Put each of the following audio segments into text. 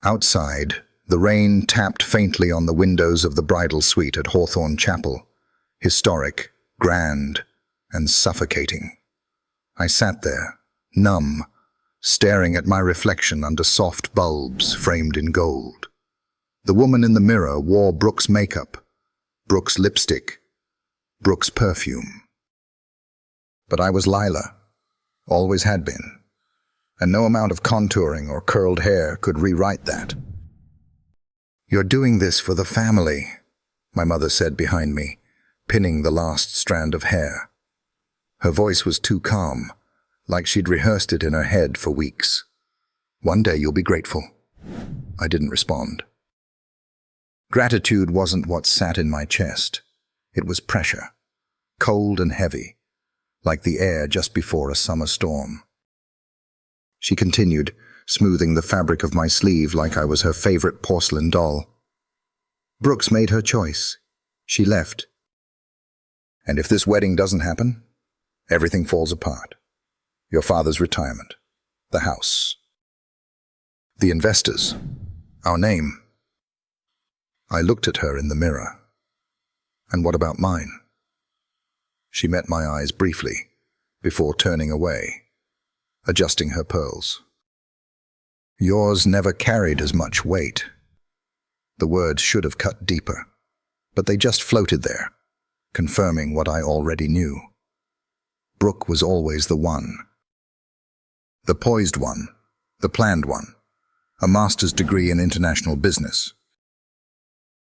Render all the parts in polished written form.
Outside, the rain tapped faintly on the windows of the bridal suite at Hawthorne Chapel, historic, grand, and suffocating. I sat there, numb, staring at my reflection under soft bulbs framed in gold. The woman in the mirror wore Brooke's makeup, Brooke's lipstick, Brooke's perfume. But I was Lila, always had been, and no amount of contouring or curled hair could rewrite that. "You're doing this for the family," my mother said behind me, pinning the last strand of hair. Her voice was too calm, like she'd rehearsed it in her head for weeks. "One day you'll be grateful." I didn't respond. Gratitude wasn't what sat in my chest. It was pressure, cold and heavy, like the air just before a summer storm. She continued, smoothing the fabric of my sleeve like I was her favorite porcelain doll. "Brooke's made her choice. She left. And if this wedding doesn't happen, everything falls apart. Your father's retirement, the house, the investors, our name." I looked at her in the mirror. "And what about mine?" She met my eyes briefly, before turning away, adjusting her pearls. "Yours never carried as much weight." The words should have cut deeper, but they just floated there, confirming what I already knew. Brooke was always the one. The poised one, the planned one, a master's degree in international business.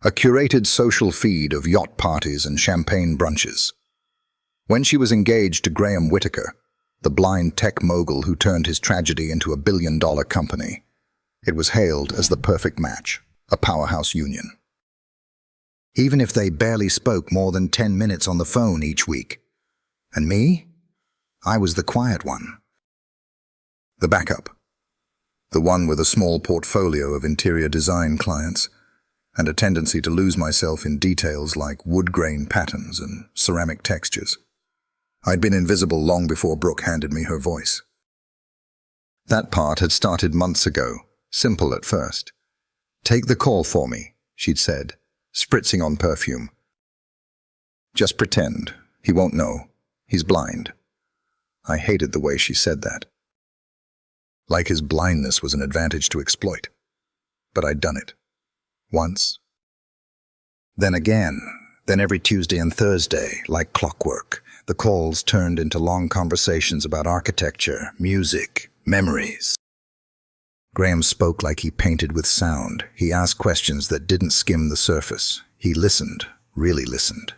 A curated social feed of yacht parties and champagne brunches. When she was engaged to Graham Whitaker, the blind tech mogul who turned his tragedy into a billion-dollar company, it was hailed as the perfect match, a powerhouse union. Even if they barely spoke more than 10 minutes on the phone each week. And me? I was the quiet one. The backup. The one with a small portfolio of interior design clients, and a tendency to lose myself in details like wood grain patterns and ceramic textures. I'd been invisible long before Brooke handed me her voice. That part had started months ago, simple at first. "Take the call for me," she'd said, spritzing on perfume. "Just pretend. He won't know. He's blind." I hated the way she said that. Like his blindness was an advantage to exploit. But I'd done it. Once. Then again. Then every Tuesday and Thursday, like clockwork, the calls turned into long conversations about architecture, music, memories. Graham spoke like he painted with sound. He asked questions that didn't skim the surface. He listened, really listened.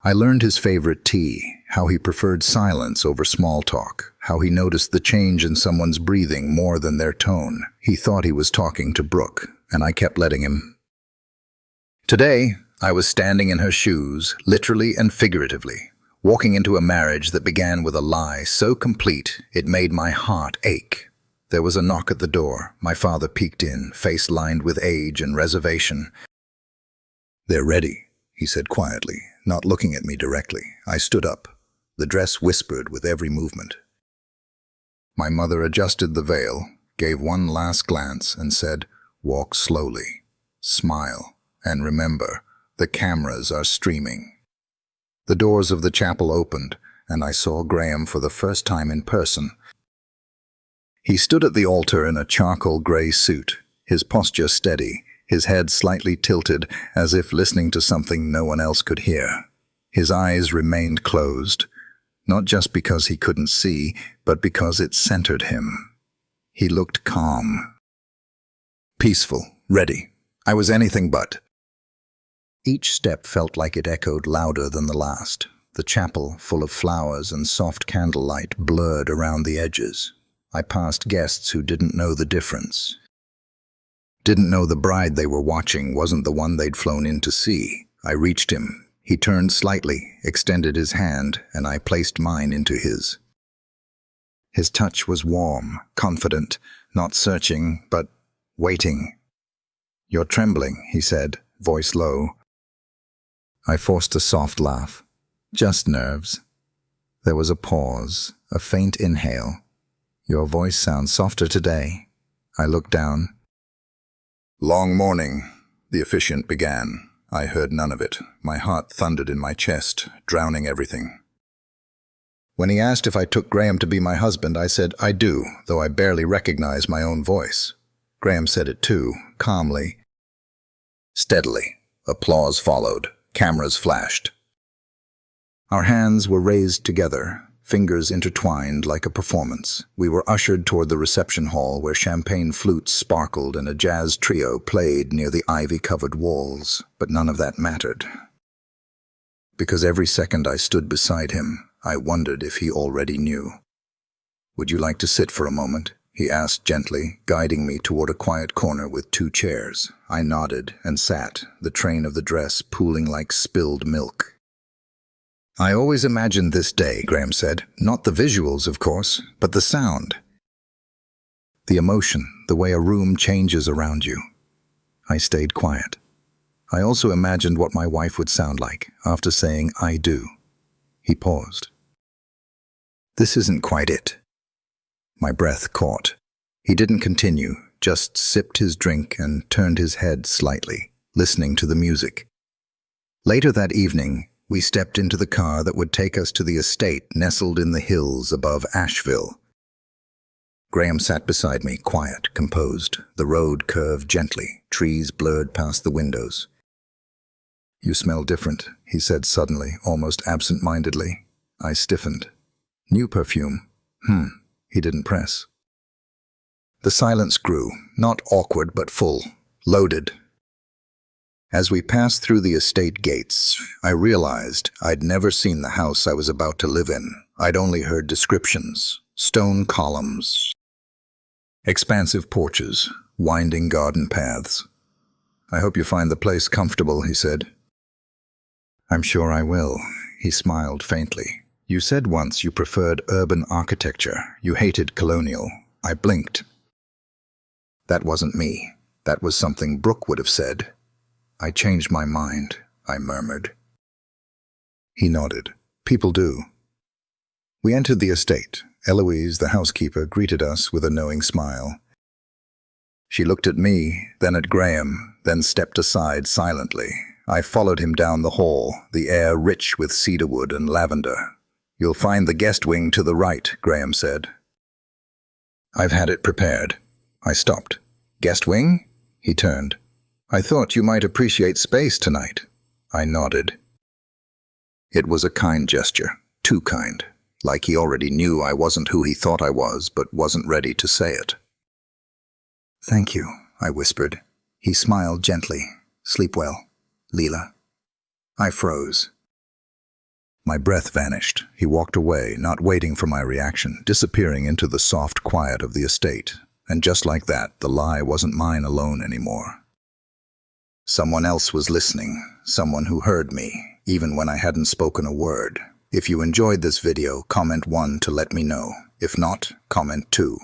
I learned his favorite tea, how he preferred silence over small talk, how he noticed the change in someone's breathing more than their tone. He thought he was talking to Brooke, and I kept letting him. Today, I was standing in her shoes, literally and figuratively, walking into a marriage that began with a lie so complete it made my heart ache. There was a knock at the door. My father peeked in, face lined with age and reservation. "They're ready," he said quietly, not looking at me directly. I stood up. The dress whispered with every movement. My mother adjusted the veil, gave one last glance, and said, "Walk slowly, smile, and remember, the cameras are streaming." The doors of the chapel opened, and I saw Graham for the first time in person. He stood at the altar in a charcoal gray suit, his posture steady, his head slightly tilted, as if listening to something no one else could hear. His eyes remained closed, not just because he couldn't see, but because it centered him. He looked calm. Peaceful, ready. I was anything but. Each step felt like it echoed louder than the last. The chapel, full of flowers and soft candlelight, blurred around the edges. I passed guests who didn't know the difference. Didn't know the bride they were watching wasn't the one they'd flown in to see. I reached him. He turned slightly, extended his hand, and I placed mine into his. His touch was warm, confident, not searching, but waiting. "You're trembling," he said, voice low. I forced a soft laugh. "Just nerves." There was a pause, a faint inhale. "Your voice sounds softer today." I looked down. Long morning, the officiant began. I heard none of it. My heart thundered in my chest, drowning everything. When he asked if I took Graham to be my husband, I said, I do, though I barely recognize my own voice. Graham said it too, calmly. Steadily, applause followed. Cameras flashed. Our hands were raised together, fingers intertwined like a performance. We were ushered toward the reception hall where champagne flutes sparkled and a jazz trio played near the ivy-covered walls. But none of that mattered. Because every second I stood beside him, I wondered if he already knew. Would you like to sit for a moment? He asked gently, guiding me toward a quiet corner with 2 chairs. I nodded and sat, the train of the dress pooling like spilled milk. I always imagined this day, Graham said. Not the visuals, of course, but the sound. The emotion, the way a room changes around you. I stayed quiet. I also imagined what my wife would sound like after saying, I do. He paused. This isn't quite it. My breath caught. He didn't continue, just sipped his drink and turned his head slightly, listening to the music. Later that evening, we stepped into the car that would take us to the estate nestled in the hills above Asheville. Graham sat beside me, quiet, composed. The road curved gently, trees blurred past the windows. You smell different, he said suddenly, almost absent-mindedly. I stiffened. New perfume. He didn't press. The silence grew, not awkward but full, loaded. As we passed through the estate gates, I realized I'd never seen the house I was about to live in. I'd only heard descriptions, stone columns, expansive porches, winding garden paths. I hope you find the place comfortable, he said. I'm sure I will, he smiled faintly. You said once you preferred urban architecture. You hated colonial. I blinked. That wasn't me. That was something Brooke would have said. I changed my mind, I murmured. He nodded. People do. We entered the estate. Eloise, the housekeeper, greeted us with a knowing smile. She looked at me, then at Graham, then stepped aside silently. I followed him down the hall, the air rich with cedarwood and lavender. You'll find the guest wing to the right, Graham said. I've had it prepared. I stopped. Guest wing? He turned. I thought you might appreciate space tonight. I nodded. It was a kind gesture, too kind, like he already knew I wasn't who he thought I was, but wasn't ready to say it. Thank you, I whispered. He smiled gently. Sleep well, Leela. I froze. My breath vanished. He walked away, not waiting for my reaction, disappearing into the soft quiet of the estate. And just like that, the lie wasn't mine alone anymore. Someone else was listening, someone who heard me, even when I hadn't spoken a word. If you enjoyed this video, comment 1 to let me know. If not, comment 2.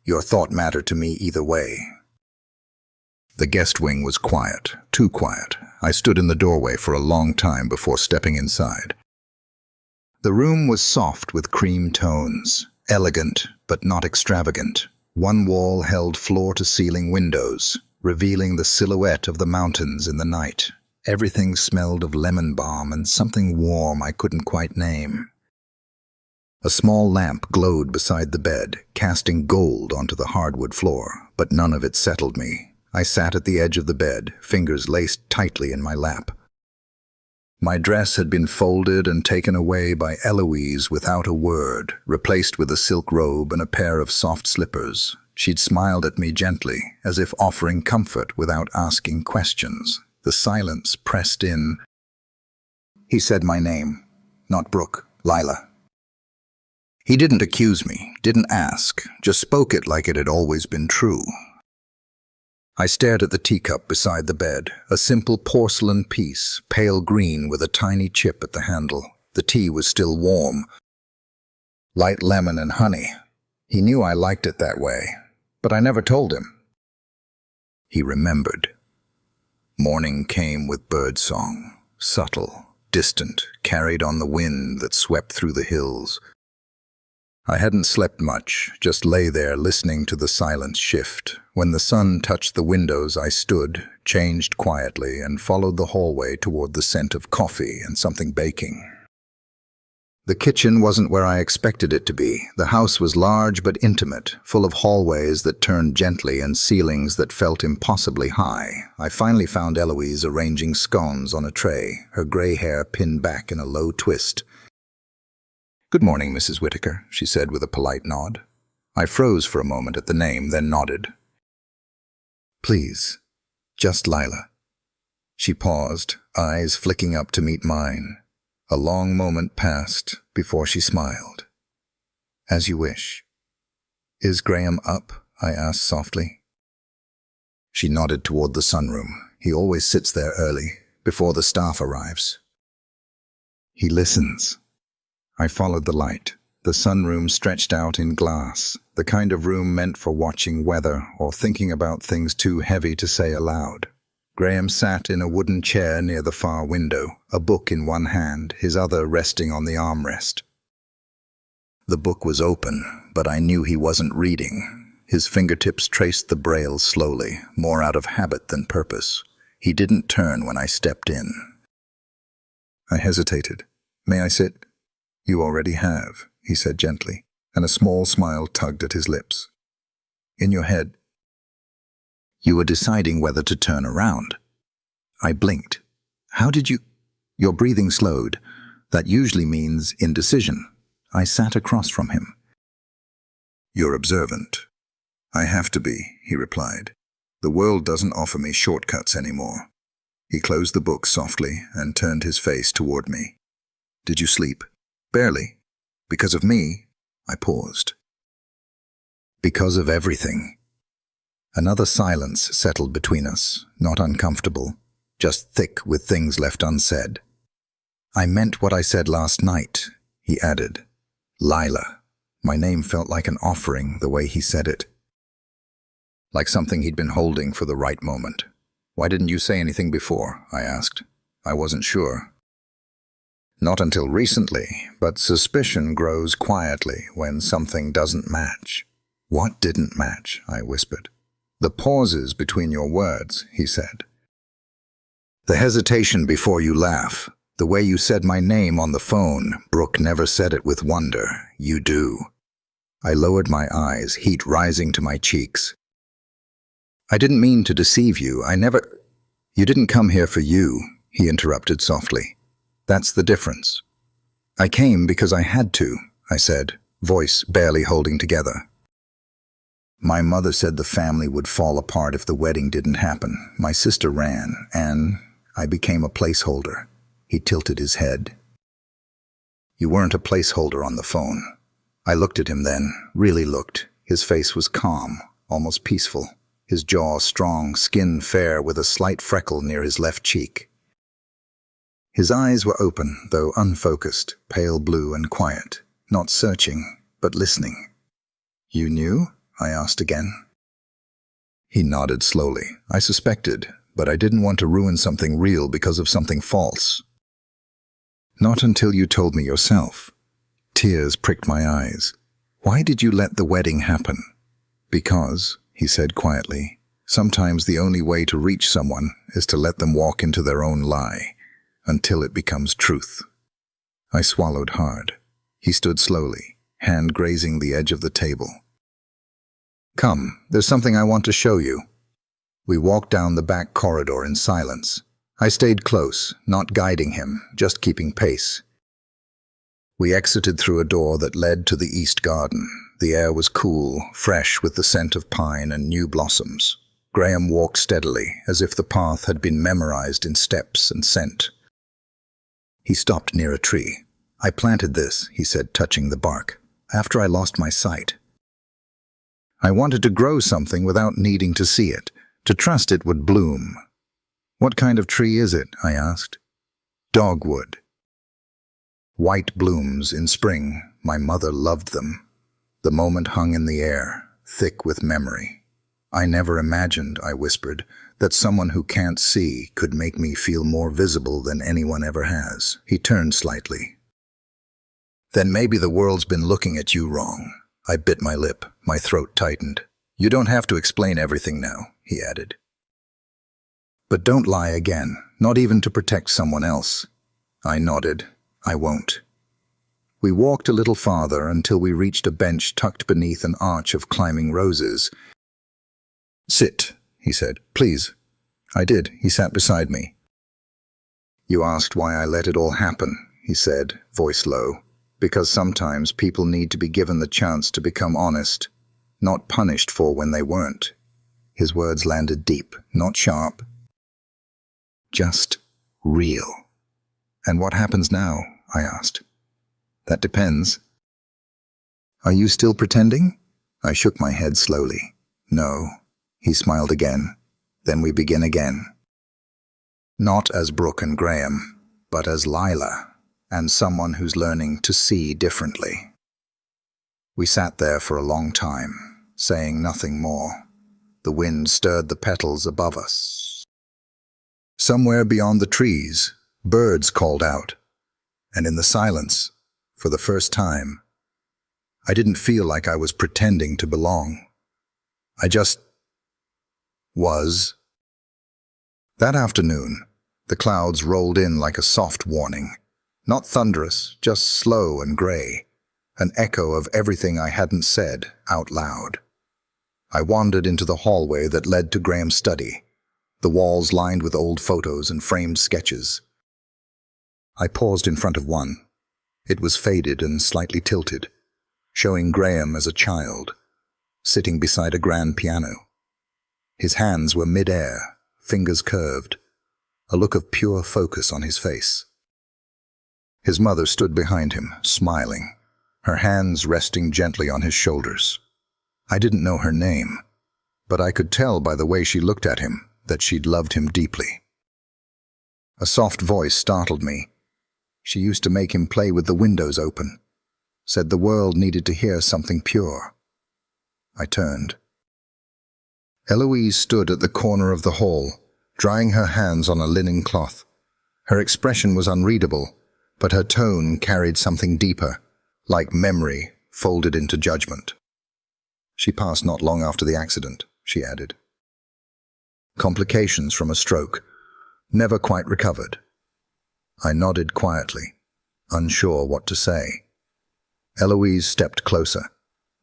Your thought mattered to me either way. The guest wing was quiet, too quiet. I stood in the doorway for a long time before stepping inside. The room was soft with cream tones, elegant but not extravagant. One wall held floor-to-ceiling windows, revealing the silhouette of the mountains in the night. Everything smelled of lemon balm and something warm I couldn't quite name. A small lamp glowed beside the bed, casting gold onto the hardwood floor, but none of it settled me. I sat at the edge of the bed, fingers laced tightly in my lap. My dress had been folded and taken away by Eloise without a word, replaced with a silk robe and a pair of soft slippers. She'd smiled at me gently, as if offering comfort without asking questions. The silence pressed in. He said my name, not Brooke, Lila. He didn't accuse me, didn't ask, just spoke it like it had always been true. I stared at the teacup beside the bed, a simple porcelain piece, pale green with a tiny chip at the handle. The tea was still warm. Light lemon and honey. He knew I liked it that way, but I never told him. He remembered. Morning came with birdsong, subtle, distant, carried on the wind that swept through the hills. I hadn't slept much, just lay there listening to the silence shift. When the sun touched the windows, I stood, changed quietly, and followed the hallway toward the scent of coffee and something baking. The kitchen wasn't where I expected it to be. The house was large but intimate, full of hallways that turned gently and ceilings that felt impossibly high. I finally found Eloise arranging scones on a tray, her gray hair pinned back in a low twist. "Good morning, Mrs. Whitaker," she said with a polite nod. I froze for a moment at the name, then nodded. "Please, just Lila." She paused, eyes flicking up to meet mine. A long moment passed before she smiled. "As you wish." "Is Graham up?" I asked softly. She nodded toward the sunroom. "He always sits there early, before the staff arrives. He listens." I followed the light. The sunroom stretched out in glass, the kind of room meant for watching weather or thinking about things too heavy to say aloud. Graham sat in a wooden chair near the far window, a book in one hand, his other resting on the armrest. The book was open, but I knew he wasn't reading. His fingertips traced the braille slowly, more out of habit than purpose. He didn't turn when I stepped in. I hesitated. "May I sit?" "You already have," he said gently, and a small smile tugged at his lips. "In your head, you were deciding whether to turn around." I blinked. "How did you—" "Your breathing slowed. That usually means indecision." I sat across from him. "You're observant." "I have to be," he replied. "The world doesn't offer me shortcuts anymore." He closed the book softly and turned his face toward me. "Did you sleep?" "Barely." "Because of me?" I paused. "Because of everything." Another silence settled between us, not uncomfortable, just thick with things left unsaid. "I meant what I said last night," he added. "Lila." My name felt like an offering, the way he said it. Like something he'd been holding for the right moment. "Why didn't you say anything before?" I asked. I wasn't sure. "Not until recently, but suspicion grows quietly when something doesn't match." "What didn't match?" I whispered. "The pauses between your words," he said. "The hesitation before you laugh. The way you said my name on the phone. Brooke never said it with wonder. You do." I lowered my eyes, heat rising to my cheeks. "I didn't mean to deceive you. I never—" "You didn't come here for you," he interrupted softly. "That's the difference." "I came because I had to," I said, voice barely holding together. "My mother said the family would fall apart if the wedding didn't happen. My sister ran, and I became a placeholder." He tilted his head. "You weren't a placeholder on the phone." I looked at him then, really looked. His face was calm, almost peaceful. His jaw strong, skin fair with a slight freckle near his left cheek. His eyes were open, though unfocused, pale blue and quiet, not searching, but listening. "You knew?" I asked again. He nodded slowly. "I suspected, but I didn't want to ruin something real because of something false." "Not until you told me yourself." Tears pricked my eyes. "Why did you let the wedding happen?" "Because," he said quietly, "sometimes the only way to reach someone is to let them walk into their own lie, until it becomes truth." I swallowed hard. He stood slowly, hand grazing the edge of the table. "Come, there's something I want to show you." We walked down the back corridor in silence. I stayed close, not guiding him, just keeping pace. We exited through a door that led to the east garden. The air was cool, fresh with the scent of pine and new blossoms. Graham walked steadily, as if the path had been memorized in steps and scent. He stopped near a tree. "I planted this," he said, touching the bark, "after I lost my sight. I wanted to grow something without needing to see it, to trust it would bloom." "What kind of tree is it?" I asked. "Dogwood. White blooms in spring. My mother loved them." The moment hung in the air, thick with memory. "I never imagined," I whispered, "that someone who can't see could make me feel more visible than anyone ever has." He turned slightly. Then maybe the world's been looking at you wrong. I bit my lip, my throat tightened. You don't have to explain everything now, he added. But don't lie again, not even to protect someone else. I nodded. I won't. We walked a little farther until we reached a bench tucked beneath an arch of climbing roses. Sit, he said. Please. I did. He sat beside me. You asked why I let it all happen, he said, voice low. Because sometimes people need to be given the chance to become honest, not punished for when they weren't. His words landed deep, not sharp. Just real. And what happens now? I asked. That depends. Are you still pretending? I shook my head slowly. No. He smiled again. Then we begin again. Not as Brooke and Graham, but as Lila, and someone who's learning to see differently. We sat there for a long time, saying nothing more. The wind stirred the petals above us. Somewhere beyond the trees, birds called out, and in the silence, for the first time, I didn't feel like I was pretending to belong. I just was. That afternoon, the clouds rolled in like a soft warning, not thunderous, just slow and gray, an echo of everything I hadn't said out loud. I wandered into the hallway that led to Graham's study, the walls lined with old photos and framed sketches. I paused in front of one. It was faded and slightly tilted, showing Graham as a child, sitting beside a grand piano. His hands were mid-air, fingers curved, a look of pure focus on his face. His mother stood behind him, smiling, her hands resting gently on his shoulders. I didn't know her name, but I could tell by the way she looked at him that she'd loved him deeply. A soft voice startled me. She used to make him play with the windows open, said the world needed to hear something pure. I turned. Eloise stood at the corner of the hall, drying her hands on a linen cloth. Her expression was unreadable, but her tone carried something deeper, like memory folded into judgment. She passed not long after the accident, she added. Complications from a stroke, never quite recovered. I nodded quietly, unsure what to say. Eloise stepped closer,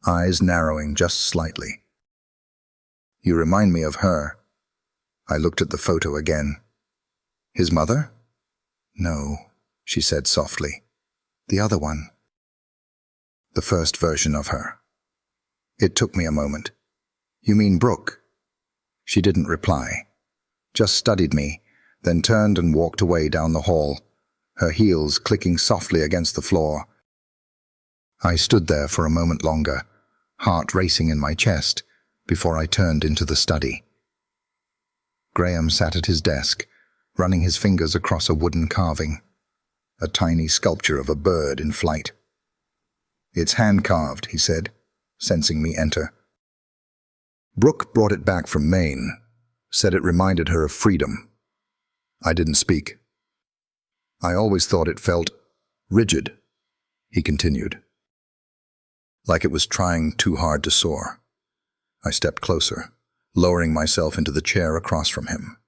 eyes narrowing just slightly. You remind me of her. I looked at the photo again. His mother? No, she said softly. The other one. The first version of her. It took me a moment. You mean Brooke? She didn't reply, just studied me, then turned and walked away down the hall, her heels clicking softly against the floor. I stood there for a moment longer, heart racing in my chest, before I turned into the study. Graham sat at his desk, running his fingers across a wooden carving, a tiny sculpture of a bird in flight. It's hand-carved, he said, sensing me enter. Brooke brought it back from Maine, said it reminded her of freedom. I didn't speak. I always thought it felt rigid, he continued, like it was trying too hard to soar. I stepped closer, lowering myself into the chair across from him.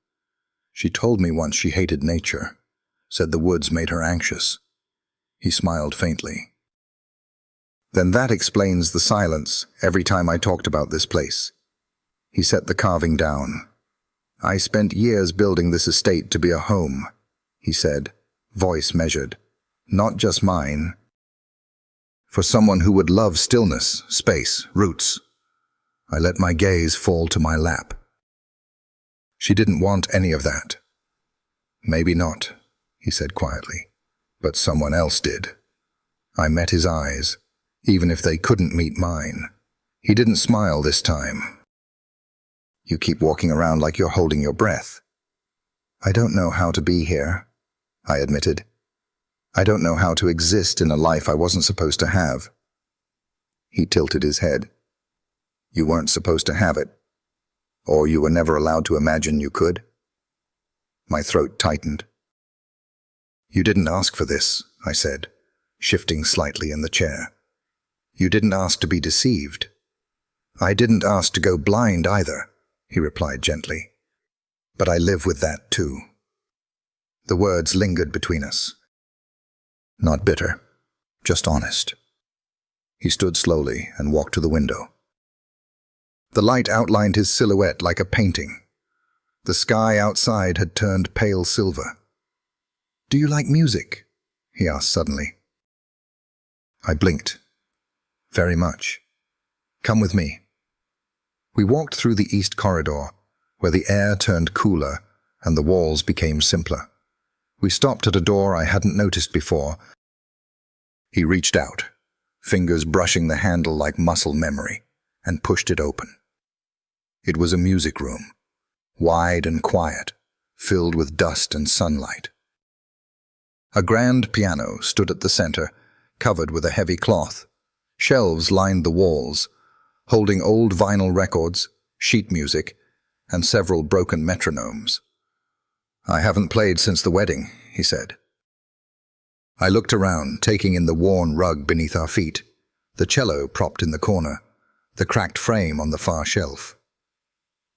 She told me once she hated nature, said the woods made her anxious. He smiled faintly. Then that explains the silence every time I talked about this place. He set the carving down. I spent years building this estate to be a home, he said, voice measured. Not just mine. For someone who would love stillness, space, roots. I let my gaze fall to my lap. She didn't want any of that. Maybe not, he said quietly, but someone else did. I met his eyes, even if they couldn't meet mine. He didn't smile this time. You keep walking around like you're holding your breath. I don't know how to be here, I admitted. I don't know how to exist in a life I wasn't supposed to have. He tilted his head. You weren't supposed to have it, or you were never allowed to imagine you could. My throat tightened. You didn't ask for this, I said, shifting slightly in the chair. "You didn't ask to be deceived." "I didn't ask to go blind either," he replied gently. "But I live with that too." The words lingered between us. Not bitter, just honest. He stood slowly and walked to the window. The light outlined his silhouette like a painting. The sky outside had turned pale silver. "Do you like music?" he asked suddenly. I blinked. "Very much. Come with me." We walked through the east corridor, where the air turned cooler and the walls became simpler. We stopped at a door I hadn't noticed before. He reached out, fingers brushing the handle like muscle memory, and pushed it open. It was a music room, wide and quiet, filled with dust and sunlight. A grand piano stood at the center, covered with a heavy cloth. Shelves lined the walls, holding old vinyl records, sheet music, and several broken metronomes. "I haven't played since the wedding," he said. I looked around, taking in the worn rug beneath our feet, the cello propped in the corner, the cracked frame on the far shelf.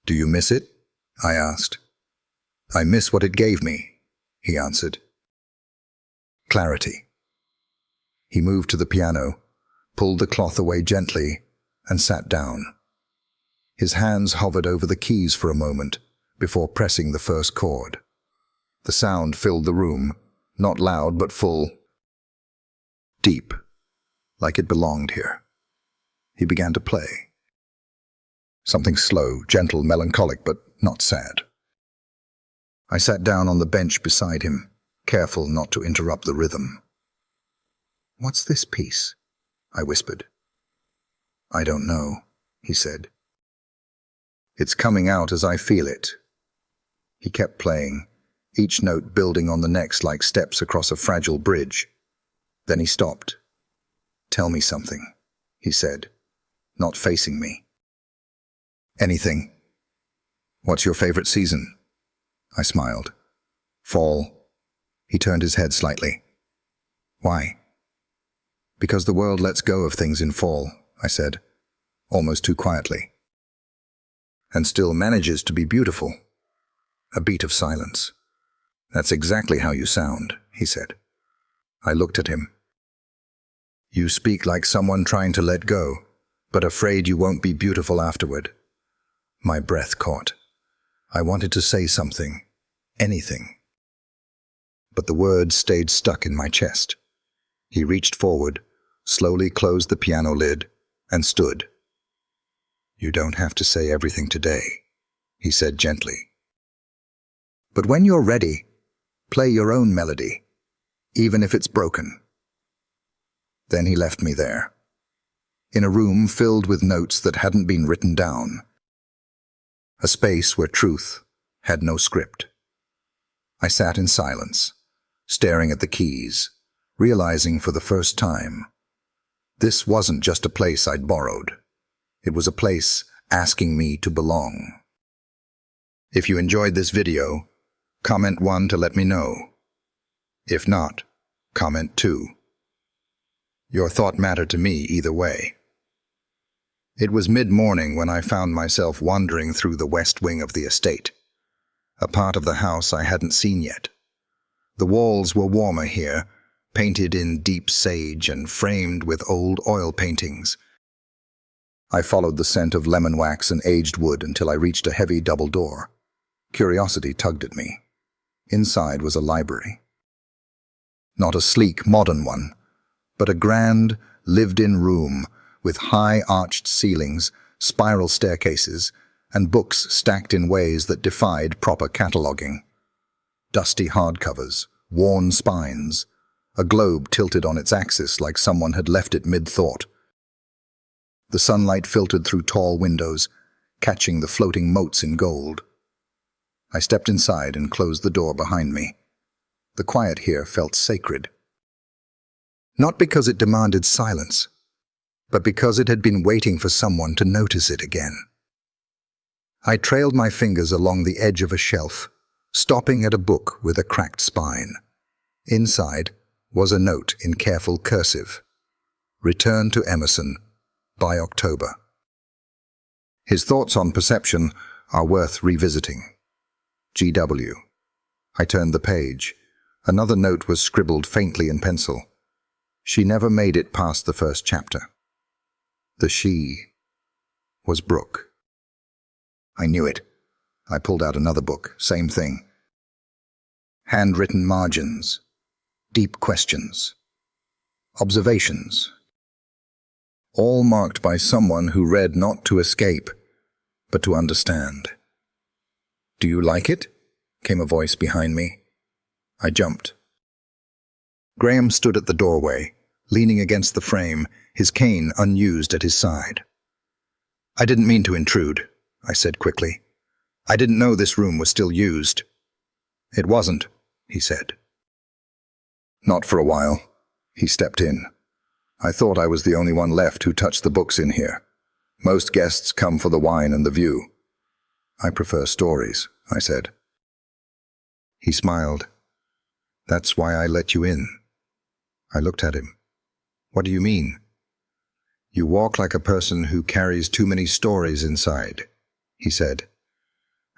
"Do you miss it?" I asked. "I miss what it gave me," he answered. Clarity. He moved to the piano, pulled the cloth away gently, and sat down. His hands hovered over the keys for a moment before pressing the first chord. The sound filled the room, not loud but full, deep, like it belonged here. He began to play. Something slow, gentle, melancholic, but not sad. I sat down on the bench beside him, careful not to interrupt the rhythm. "What's this piece?" I whispered. "I don't know," he said. "It's coming out as I feel it." He kept playing, each note building on the next like steps across a fragile bridge. Then he stopped. "Tell me something," he said, not facing me. "Anything. What's your favorite season?" I smiled. "Fall." He turned his head slightly. "Why?" "Because the world lets go of things in fall," I said, almost too quietly. "And still manages to be beautiful." A beat of silence. "That's exactly how you sound," he said. I looked at him. "You speak like someone trying to let go, but afraid you won't be beautiful afterward." My breath caught. I wanted to say something, anything. But the words stayed stuck in my chest. He reached forward, slowly closed the piano lid, and stood. "You don't have to say everything today," he said gently. "But when you're ready, play your own melody, even if it's broken." Then he left me there, in a room filled with notes that hadn't been written down. A space where truth had no script. I sat in silence, staring at the keys, realizing for the first time, this wasn't just a place I'd borrowed. It was a place asking me to belong. If you enjoyed this video, comment 1 to let me know. If not, comment 2. Your thought mattered to me either way. It was mid-morning when I found myself wandering through the west wing of the estate, a part of the house I hadn't seen yet. The walls were warmer here, painted in deep sage and framed with old oil paintings. I followed the scent of lemon wax and aged wood until I reached a heavy double door. Curiosity tugged at me. Inside was a library. Not a sleek, modern one, but a grand, lived-in room with high arched ceilings, spiral staircases, and books stacked in ways that defied proper cataloguing. Dusty hardcovers, worn spines, a globe tilted on its axis like someone had left it mid-thought. The sunlight filtered through tall windows, catching the floating motes in gold. I stepped inside and closed the door behind me. The quiet here felt sacred. Not because it demanded silence, but because it had been waiting for someone to notice it again. I trailed my fingers along the edge of a shelf, stopping at a book with a cracked spine. Inside was a note in careful cursive. Return to Emerson by October. His thoughts on perception are worth revisiting. GW. I turned the page. Another note was scribbled faintly in pencil. She never made it past the first chapter. The she was Brooke. I knew it. I pulled out another book, same thing. Handwritten margins, deep questions, observations, all marked by someone who read not to escape, but to understand. Do you like it? Came a voice behind me. I jumped. Graham stood at the doorway, leaning against the frame, his cane unused at his side. I didn't mean to intrude, I said quickly. I didn't know this room was still used. It wasn't, he said. Not for a while. He stepped in. I thought I was the only one left who touched the books in here. Most guests come for the wine and the view. I prefer stories, I said. He smiled. That's why I let you in. I looked at him. What do you mean? You walk like a person who carries too many stories inside, he said,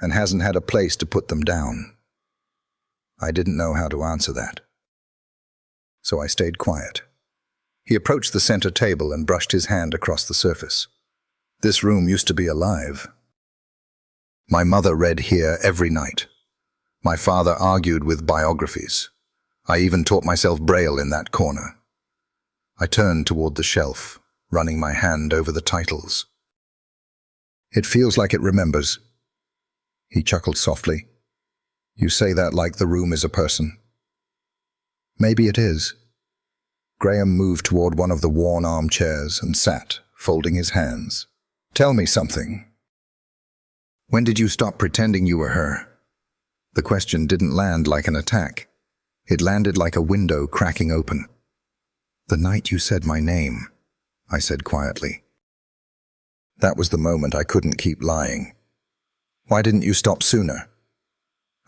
and hasn't had a place to put them down. I didn't know how to answer that. So I stayed quiet. He approached the center table and brushed his hand across the surface. This room used to be alive. My mother read here every night. My father argued with biographies. I even taught myself Braille in that corner. I turned toward the shelf, running my hand over the titles. It feels like it remembers. He chuckled softly. You say that like the room is a person. Maybe it is. Graham moved toward one of the worn armchairs and sat, folding his hands. Tell me something. When did you stop pretending you were her? The question didn't land like an attack. It landed like a window cracking open. The night you said my name, I said quietly. That was the moment I couldn't keep lying. Why didn't you stop sooner?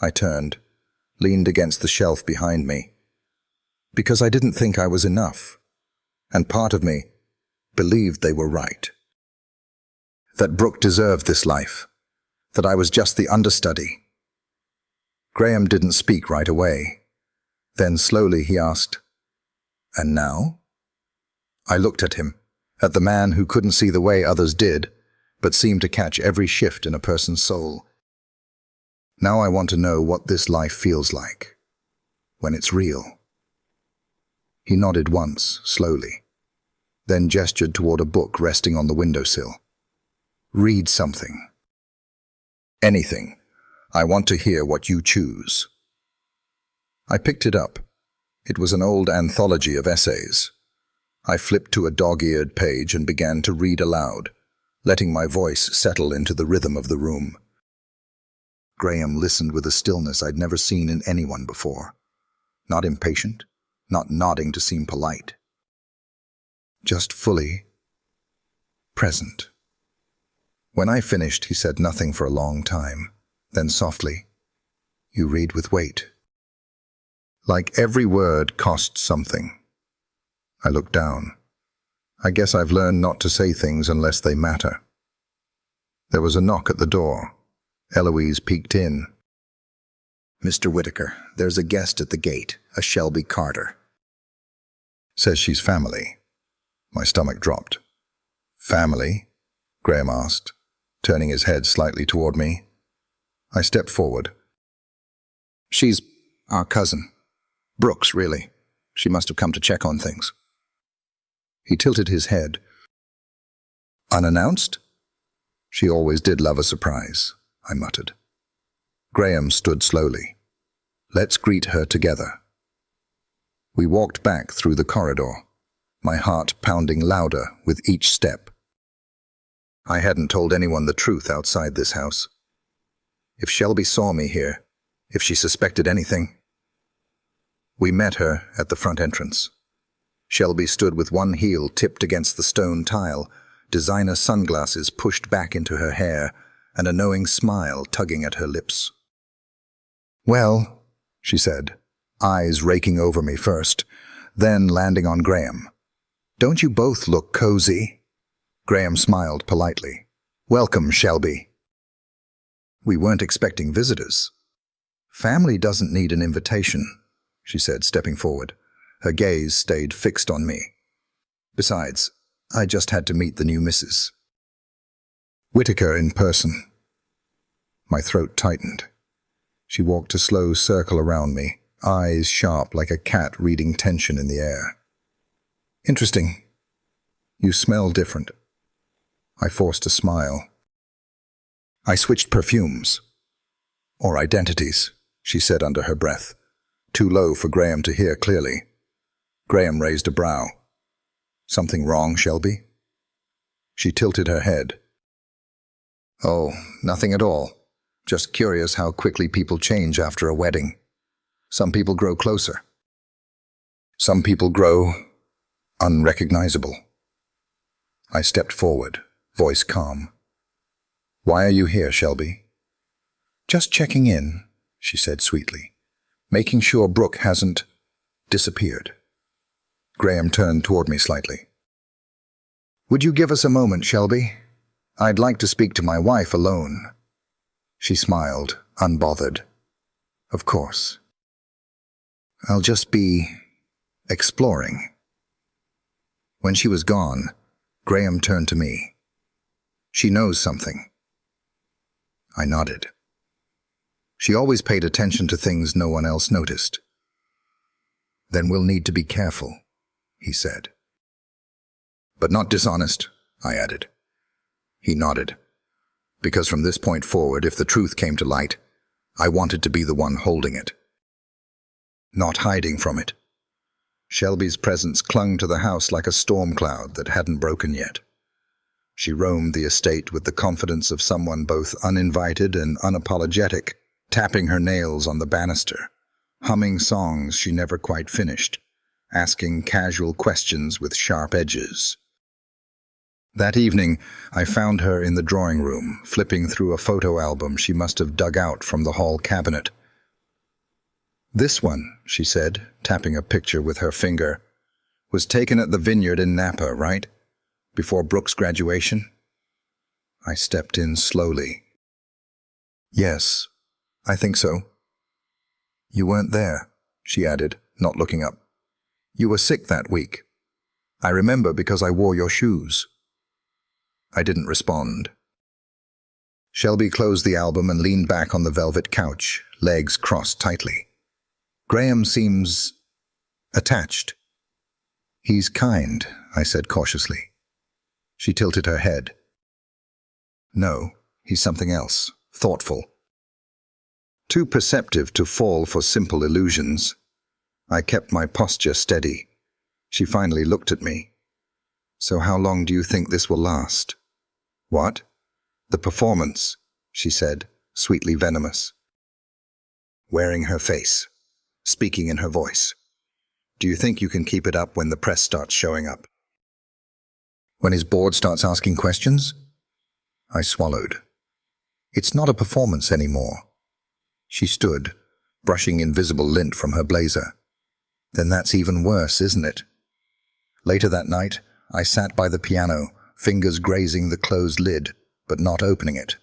I turned, leaned against the shelf behind me. Because I didn't think I was enough, and part of me believed they were right. That Brooke deserved this life, that I was just the understudy. Graham didn't speak right away. Then slowly he asked, And now? I looked at him, at the man who couldn't see the way others did, but seemed to catch every shift in a person's soul. Now I want to know what this life feels like, when it's real. He nodded once, slowly, then gestured toward a book resting on the windowsill. Read something. Anything. I want to hear what you choose. I picked it up. It was an old anthology of essays. I flipped to a dog-eared page and began to read aloud, letting my voice settle into the rhythm of the room. Graham listened with a stillness I'd never seen in anyone before. Not impatient, not nodding to seem polite. Just fully present. When I finished, he said nothing for a long time. Then softly, You read with weight. Like every word cost something. I looked down. I guess I've learned not to say things unless they matter. There was a knock at the door. Eloise peeked in. Mr. Whitaker, there's a guest at the gate, a Shelby Carter. Says she's family. My stomach dropped. Family? Graham asked, turning his head slightly toward me. I stepped forward. She's our cousin. Brooks, really. She must have come to check on things. He tilted his head. Unannounced? She always did love a surprise, I muttered. Graham stood slowly. Let's greet her together. We walked back through the corridor, my heart pounding louder with each step. I hadn't told anyone the truth outside this house. If Shelby saw me here, if she suspected anything. We met her at the front entrance. Shelby stood with one heel tipped against the stone tile, designer sunglasses pushed back into her hair, and a knowing smile tugging at her lips. Well, she said, eyes raking over me first, then landing on Graham. "Don't you both look cozy?" Graham smiled politely. "Welcome, Shelby." "We weren't expecting visitors." "Family doesn't need an invitation," she said, stepping forward. Her gaze stayed fixed on me. "Besides, I just had to meet the new Mrs. Whitaker in person." My throat tightened. She walked a slow circle around me, eyes sharp like a cat reading tension in the air. "Interesting. You smell different." I forced a smile. "I switched perfumes. Or identities," she said under her breath, too low for Graham to hear clearly. Graham raised a brow. "Something wrong, Shelby?" She tilted her head. "Oh, nothing at all. Just curious how quickly people change after a wedding. Some people grow closer. Some people grow unrecognizable." I stepped forward, voice calm. "Why are you here, Shelby?" "Just checking in," she said sweetly. "Making sure Brooke hasn't disappeared." Graham turned toward me slightly. "Would you give us a moment, Shelby? I'd like to speak to my wife alone." She smiled, unbothered. "Of course. I'll just be exploring." When she was gone, Graham turned to me. "She knows something." I nodded. She always paid attention to things no one else noticed. "Then we'll need to be careful," he said. "But not dishonest," I added. He nodded. "Because from this point forward, if the truth came to light, I wanted to be the one holding it, not hiding from it." Shelby's presence clung to the house like a storm cloud that hadn't broken yet. She roamed the estate with the confidence of someone both uninvited and unapologetic, tapping her nails on the banister, humming songs she never quite finished, asking casual questions with sharp edges. That evening, I found her in the drawing room, flipping through a photo album she must have dug out from the hall cabinet. "This one," she said, tapping a picture with her finger, "was taken at the vineyard in Napa, right? Before Brooke's graduation?" I stepped in slowly. "Yes, I think so." "You weren't there," she added, not looking up. "You were sick that week. I remember because I wore your shoes." I didn't respond. Shelby closed the album and leaned back on the velvet couch, legs crossed tightly. "Graham seems attached." "He's kind," I said cautiously. She tilted her head. "No, he's something else, thoughtful. Too perceptive to fall for simple illusions." I kept my posture steady. She finally looked at me. "So how long do you think this will last?" "What?" "The performance," she said, sweetly venomous. Wearing her face, speaking in her voice. "Do you think you can keep it up when the press starts showing up? When his board starts asking questions?" I swallowed. "It's not a performance anymore." She stood, brushing invisible lint from her blazer. "Then that's even worse, isn't it?" Later that night, I sat by the piano, fingers grazing the closed lid, but not opening it.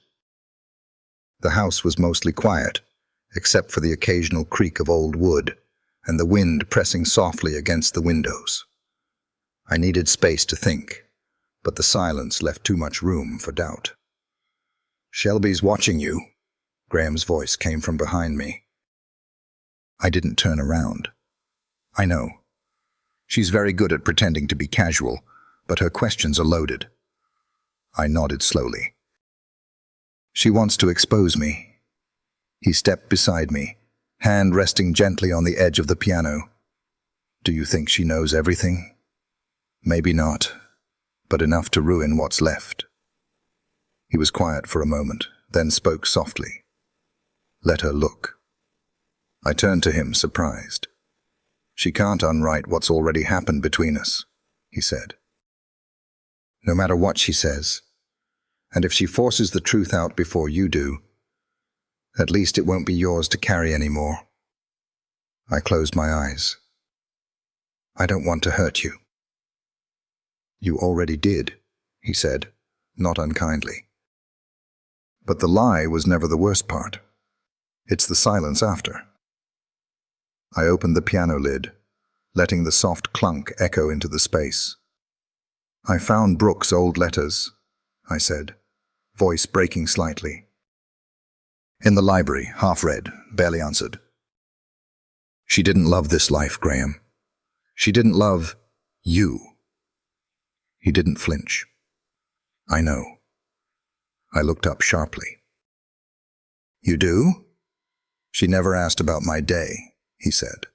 The house was mostly quiet, except for the occasional creak of old wood and the wind pressing softly against the windows. I needed space to think, but the silence left too much room for doubt. "Shelby's watching you," Graham's voice came from behind me. I didn't turn around. "I know. She's very good at pretending to be casual, but her questions are loaded." I nodded slowly. "She wants to expose me." He stepped beside me, hand resting gently on the edge of the piano. "Do you think she knows everything?" "Maybe not, but enough to ruin what's left." He was quiet for a moment, then spoke softly. "Let her look." I turned to him, surprised. "She can't unwrite what's already happened between us," he said. "No matter what she says, and if she forces the truth out before you do, at least it won't be yours to carry anymore." I closed my eyes. I don't want to hurt you." "You already did," he said, not unkindly. But the lie was never the worst part. It's the silence after. I opened the piano lid, letting the soft clunk echo into the space. "I found Brooke's old letters," I said, voice breaking slightly. "In the library, half read, barely answered. She didn't love this life, Graham. She didn't love you." He didn't flinch. "I know." I looked up sharply. "You do?" "She never asked about my day," he said.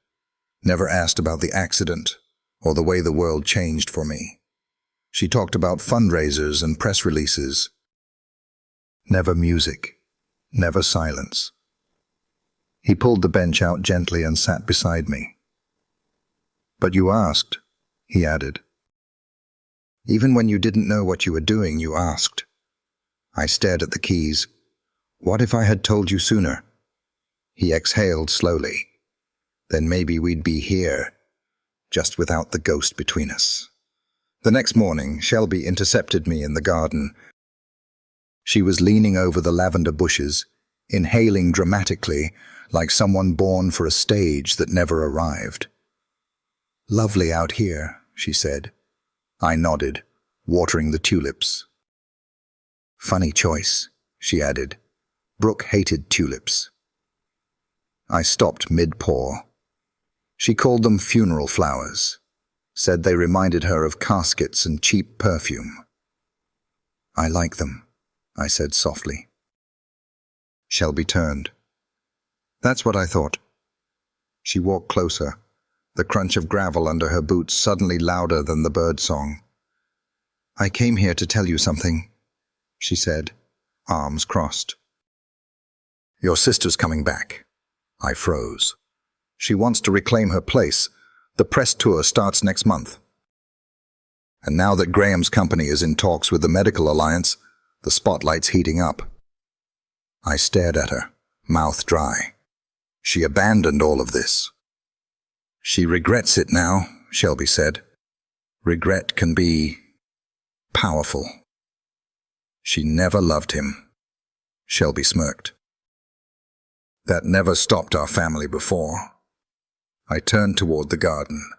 "Never asked about the accident or the way the world changed for me. She talked about fundraisers and press releases. Never music, never silence." He pulled the bench out gently and sat beside me. "But you asked," he added. "Even when you didn't know what you were doing, you asked." I stared at the keys. "What if I had told you sooner?" He exhaled slowly. "Then maybe we'd be here, just without the ghost between us." The next morning, Shelby intercepted me in the garden. She was leaning over the lavender bushes, inhaling dramatically, like someone born for a stage that never arrived. "Lovely out here," she said. I nodded, watering the tulips. "Funny choice," she added. "Brooke hated tulips." I stopped mid-pour. She called them funeral flowers, said they reminded her of caskets and cheap perfume. "I like them," I said softly. Shelby turned. "That's what I thought." She walked closer, the crunch of gravel under her boots suddenly louder than the bird song. "I came here to tell you something," she said, arms crossed. "Your sister's coming back." I froze. "She wants to reclaim her place. The press tour starts next month. And now that Graham's company is in talks with the Medical Alliance, the spotlight's heating up." I stared at her, mouth dry. She abandoned all of this. "She regrets it now," Shelby said. "Regret can be powerful." "She never loved him," Shelby smirked. "That never stopped our family before." I turned toward the garden.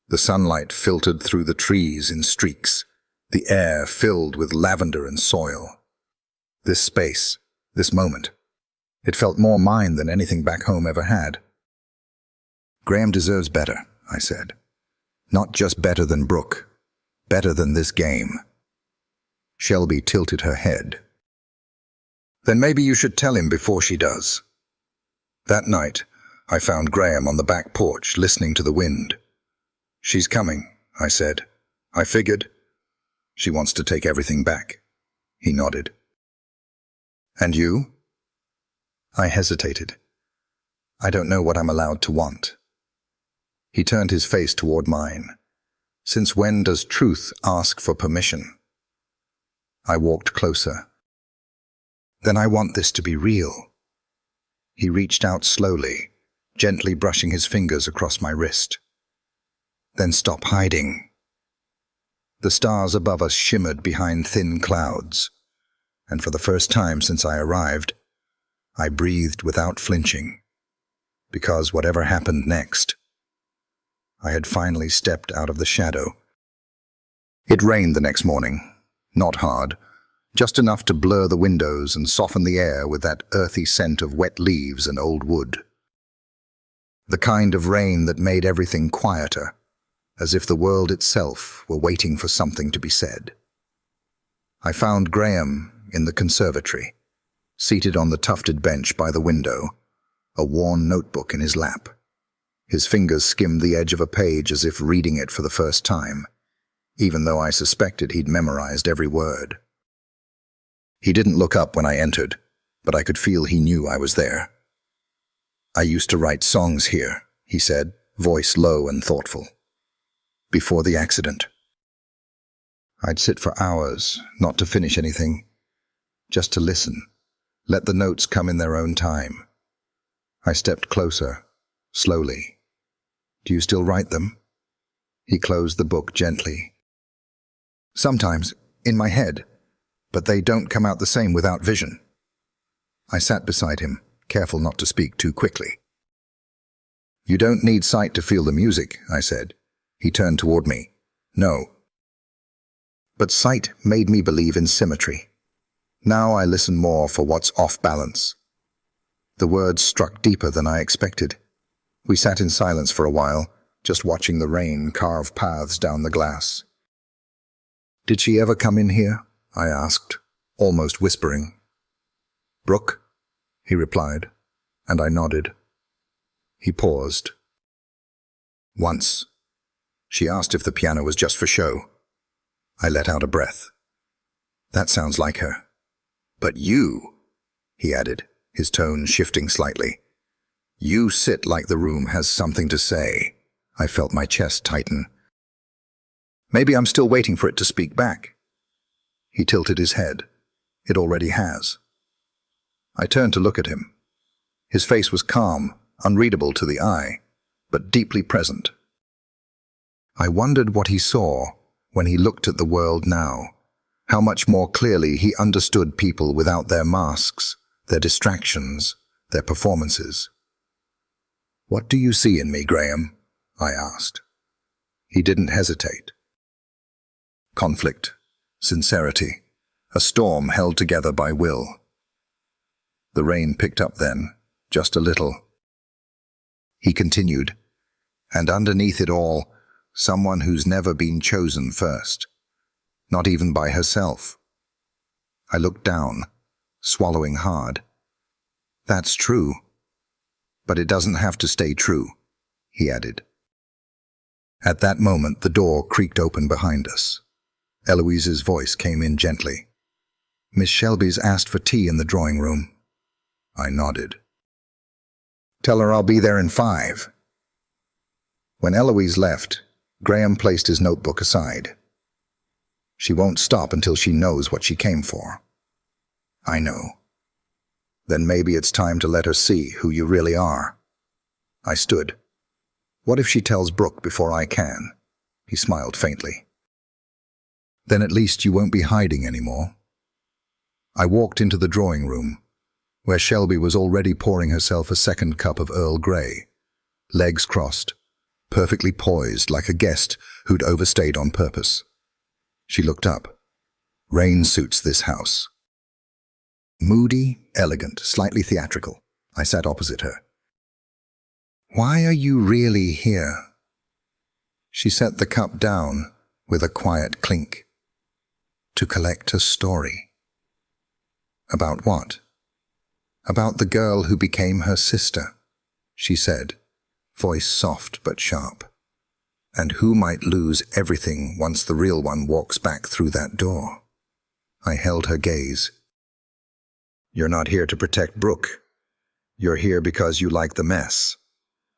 The sunlight filtered through the trees in streaks, the air filled with lavender and soil. This space, this moment, it felt more mine than anything back home ever had. "Graham deserves better," I said. "Not just better than Brooke, better than this game." Shelby tilted her head. "Then maybe you should tell him before she does." That night, I found Graham on the back porch, listening to the wind. "She's coming," I said. "I figured. She wants to take everything back." He nodded. "And you?" I hesitated. "I don't know what I'm allowed to want." He turned his face toward mine. "Since when does truth ask for permission?" I walked closer. "Then I want this to be real." He reached out slowly, gently brushing his fingers across my wrist. "Then stop hiding." The stars above us shimmered behind thin clouds, and for the first time since I arrived, I breathed without flinching, because whatever happened next, I had finally stepped out of the shadow. It rained the next morning, not hard, just enough to blur the windows and soften the air with that earthy scent of wet leaves and old wood. The kind of rain that made everything quieter, as if the world itself were waiting for something to be said. I found Graham in the conservatory, seated on the tufted bench by the window, a worn notebook in his lap. His fingers skimmed the edge of a page as if reading it for the first time, even though I suspected he'd memorized every word. He didn't look up when I entered, but I could feel he knew I was there. "I used to write songs here," he said, voice low and thoughtful. "Before the accident." I'd sit for hours, not to finish anything, just to listen, let the notes come in their own time. I stepped closer, slowly. "Do you still write them?" He closed the book gently. Sometimes, in my head, but they don't come out the same without vision. I sat beside him, careful not to speak too quickly. You don't need sight to feel the music, I said. He turned toward me. No. But sight made me believe in symmetry. Now I listen more for what's off balance. The words struck deeper than I expected. We sat in silence for a while, just watching the rain carve paths down the glass. Did she ever come in here? I asked, almost whispering. Brooke, he replied, and I nodded. He paused. Once. She asked if the piano was just for show. I let out a breath. That sounds like her. But you, he added, his tone shifting slightly. You sit like the room has something to say. I felt my chest tighten. Maybe I'm still waiting for it to speak back. He tilted his head. It already has. I turned to look at him. His face was calm, unreadable to the eye, but deeply present. I wondered what he saw when he looked at the world now, how much more clearly he understood people without their masks, their distractions, their performances. What do you see in me, Graham? I asked. He didn't hesitate. Conflict, sincerity, a storm held together by will. The rain picked up then, just a little. He continued, and underneath it all, someone who's never been chosen first, not even by herself. I looked down, swallowing hard. That's true, but it doesn't have to stay true, he added. At that moment, the door creaked open behind us. Eloise's voice came in gently. Miss Shelby's asked for tea in the drawing room. I nodded. Tell her I'll be there in 5. When Eloise left, Graham placed his notebook aside. She won't stop until she knows what she came for. I know. Then maybe it's time to let her see who you really are. I stood. What if she tells Brooke before I can? He smiled faintly. Then at least you won't be hiding anymore. I walked into the drawing room, where Shelby was already pouring herself a second cup of Earl Grey, legs crossed, perfectly poised like a guest who'd overstayed on purpose. She looked up. Rain suits this house. Moody, elegant, slightly theatrical. I sat opposite her. Why are you really here? She set the cup down with a quiet clink. To collect a story. About what? About the girl who became her sister, she said, voice soft but sharp, and who might lose everything once the real one walks back through that door. I held her gaze. You're not here to protect Brooke. You're here because you like the mess.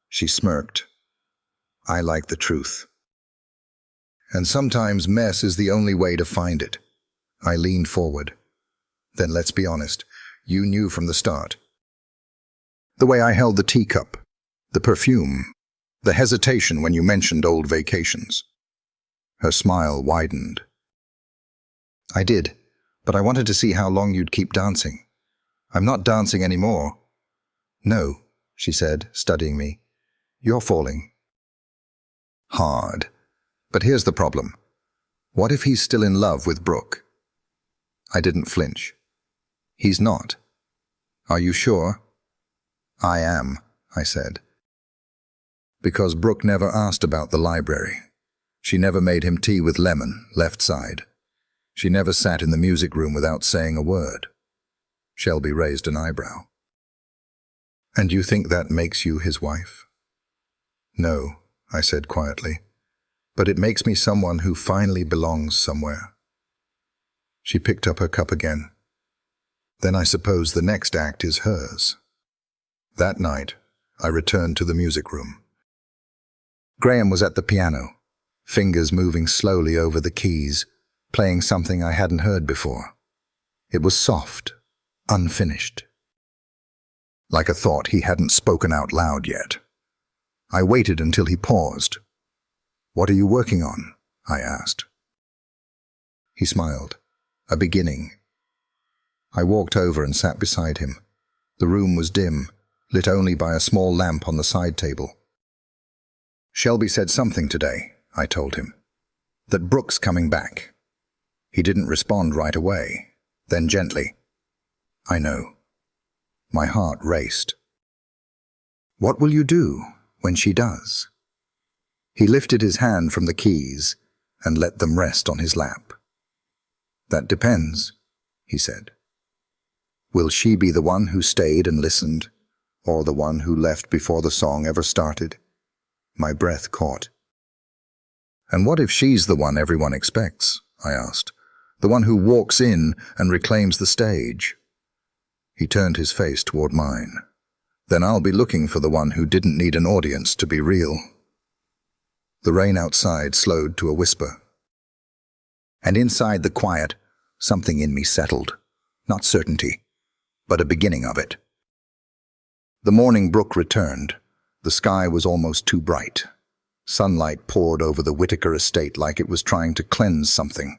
She smirked. I like the truth. And sometimes mess is the only way to find it. I leaned forward. Then let's be honest. You knew from the start. The way I held the teacup, the perfume, the hesitation when you mentioned old vacations. Her smile widened. I did, but I wanted to see how long you'd keep dancing. I'm not dancing anymore. No, she said, studying me. You're falling. Hard. But here's the problem. What if he's still in love with Brooke? I didn't flinch. He's not. Are you sure? I am, I said. Because Brooke never asked about the library. She never made him tea with lemon, left side. She never sat in the music room without saying a word. Shelby raised an eyebrow. And you think that makes you his wife? No, I said quietly. But it makes me someone who finally belongs somewhere. She picked up her cup again. Then I suppose the next act is hers. That night, I returned to the music room. Graham was at the piano, fingers moving slowly over the keys, playing something I hadn't heard before. It was soft, unfinished. Like a thought he hadn't spoken out loud yet. I waited until he paused. "What are you working on?" I asked. He smiled. "A beginning." I walked over and sat beside him. The room was dim, lit only by a small lamp on the side table. "Shelby said something today," I told him. "That Brooke's coming back." He didn't respond right away. Then gently, "I know." My heart raced. "What will you do when she does?" He lifted his hand from the keys and let them rest on his lap. "That depends," he said. "Will she be the one who stayed and listened, or the one who left before the song ever started?" My breath caught. "And what if she's the one everyone expects?" I asked. "The one who walks in and reclaims the stage?" He turned his face toward mine. "Then I'll be looking for the one who didn't need an audience to be real." The rain outside slowed to a whisper. And inside the quiet, something in me settled. Not certainty, but a beginning of it. The morning Brooke returned. The sky was almost too bright. Sunlight poured over the Whitaker estate like it was trying to cleanse something.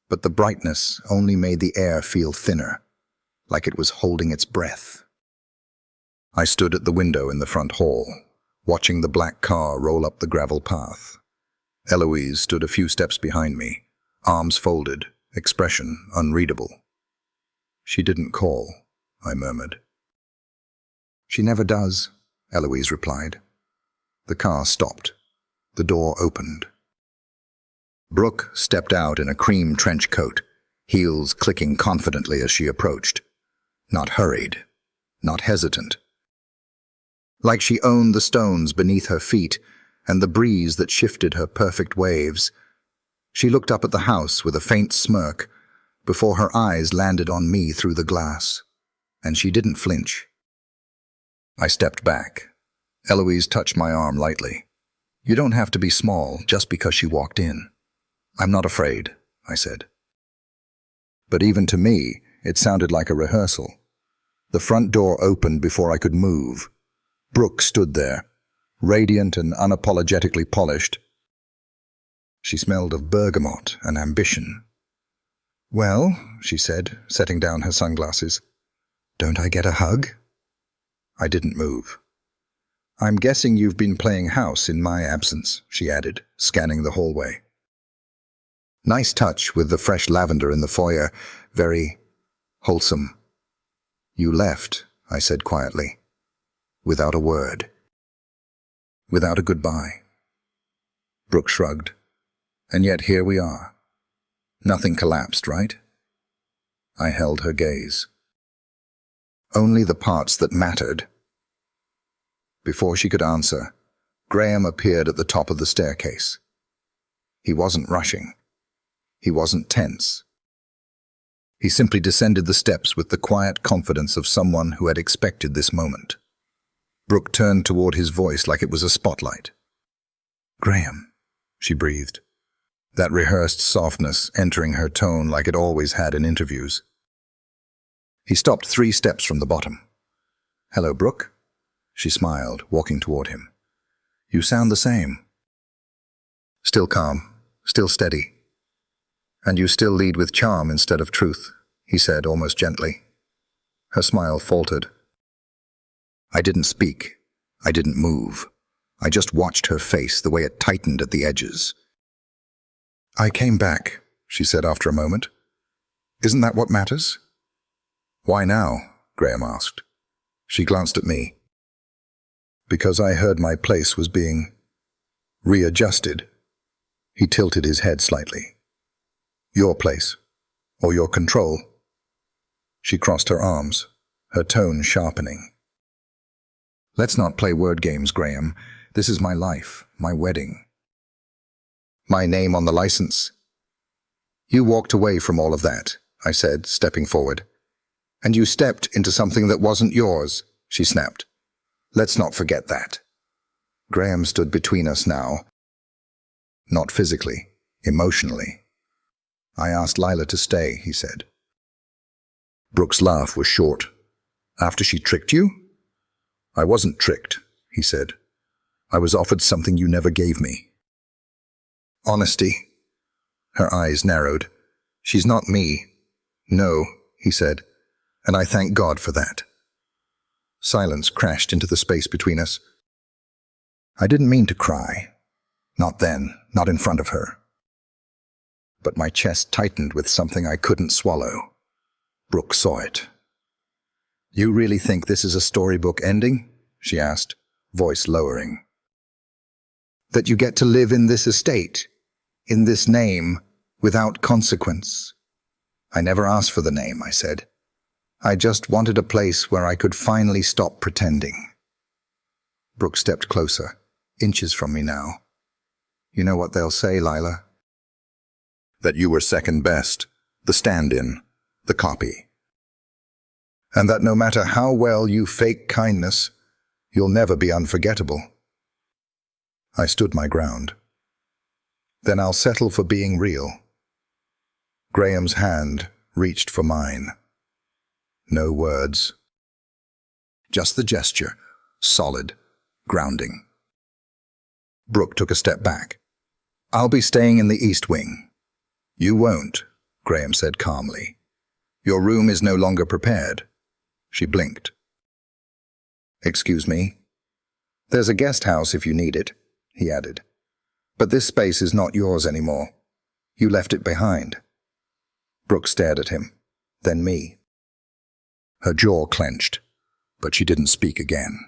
But the brightness only made the air feel thinner, like it was holding its breath. I stood at the window in the front hall, watching the black car roll up the gravel path. Eloise stood a few steps behind me, arms folded, expression unreadable. "She didn't call," I murmured. "She never does," Eloise replied. The car stopped. The door opened. Brooke stepped out in a cream trench coat, heels clicking confidently as she approached. Not hurried, not hesitant. Like she owned the stones beneath her feet and the breeze that shifted her perfect waves. She looked up at the house with a faint smirk before her eyes landed on me through the glass, and she didn't flinch. I stepped back. Eloise touched my arm lightly. "You don't have to be small just because she walked in." "I'm not afraid," I said. But even to me, it sounded like a rehearsal. The front door opened before I could move. Brooke stood there, radiant and unapologetically polished. She smelled of bergamot and ambition. "Well," she said, setting down her sunglasses, "don't I get a hug?" I didn't move. "I'm guessing you've been playing house in my absence," she added, scanning the hallway. "Nice touch with the fresh lavender in the foyer. Very wholesome." "You left," I said quietly, without a word. Without a goodbye. Brooke shrugged. "And yet here we are. Nothing collapsed, right?" I held her gaze. "Only the parts that mattered." Before she could answer, Graham appeared at the top of the staircase. He wasn't rushing. He wasn't tense. He simply descended the steps with the quiet confidence of someone who had expected this moment. Brooke turned toward his voice like it was a spotlight. "Graham," she breathed, that rehearsed softness entering her tone like it always had in interviews. He stopped 3 steps from the bottom. "Hello, Brooke." She smiled, walking toward him. "You sound the same." "Still calm, still steady. And you still lead with charm instead of truth," he said almost gently. Her smile faltered. I didn't speak. I didn't move. I just watched her face, the way it tightened at the edges. "I came back," she said after a moment. "Isn't that what matters?" "Why now?" Graham asked. She glanced at me. "Because I heard my place was being readjusted." He tilted his head slightly. "Your place, or your control." She crossed her arms, her tone sharpening. "Let's not play word games, Graham. This is my life, my wedding. My name on the license." "You walked away from all of that," I said, stepping forward. "And you stepped into something that wasn't yours," she snapped. "Let's not forget that." Graham stood between us now. Not physically, emotionally. "I asked Lila to stay," he said. Brooke's laugh was short. "After she tricked you?" "I wasn't tricked," he said. "I was offered something you never gave me." Honesty. Her eyes narrowed. She's not me. No, he said, and I thank God for that. Silence crashed into the space between us. I didn't mean to cry. Not then, not in front of her. But my chest tightened with something I couldn't swallow. Brooke saw it. You really think this is a storybook ending? She asked, voice lowering. That you get to live in this estate, in this name, without consequence. I never asked for the name, I said. I just wanted a place where I could finally stop pretending. Brooke stepped closer, inches from me now. You know what they'll say, Lila? That you were second best, the stand-in, the copy. And that no matter how well you fake kindness, you'll never be unforgettable. I stood my ground. Then I'll settle for being real. Graham's hand reached for mine. No words. Just the gesture, solid, grounding. Brooke took a step back. I'll be staying in the East Wing. You won't, Graham said calmly. Your room is no longer prepared. She blinked. Excuse me? There's a guest house if you need it, he added. But this space is not yours anymore. You left it behind. Brooke stared at him, then me. Her jaw clenched, but she didn't speak again.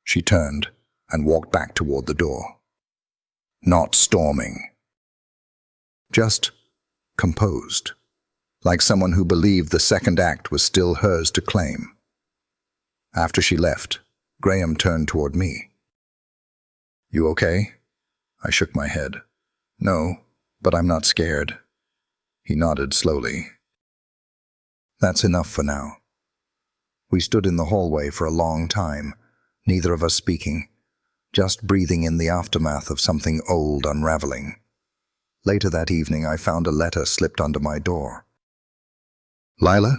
She turned and walked back toward the door. Not storming. Just composed, like someone who believed the second act was still hers to claim. After she left, Graham turned toward me. You okay? I shook my head. No, but I'm not scared. He nodded slowly. That's enough for now. We stood in the hallway for a long time, neither of us speaking, just breathing in the aftermath of something old unraveling. Later that evening, I found a letter slipped under my door. Lila,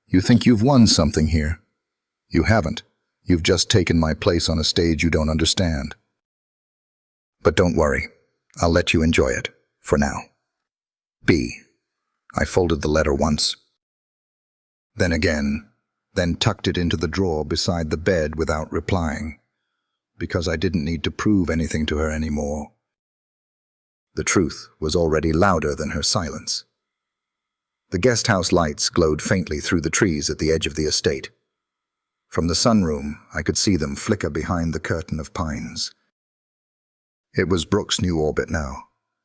you think you've won something here? You haven't. You've just taken my place on a stage you don't understand. But don't worry. I'll let you enjoy it, for now. B. I folded the letter once. Then again, then tucked it into the drawer beside the bed without replying, because I didn't need to prove anything to her anymore. The truth was already louder than her silence. The guest house lights glowed faintly through the trees at the edge of the estate. From the sunroom, I could see them flicker behind the curtain of pines. It was Brooke's new orbit now,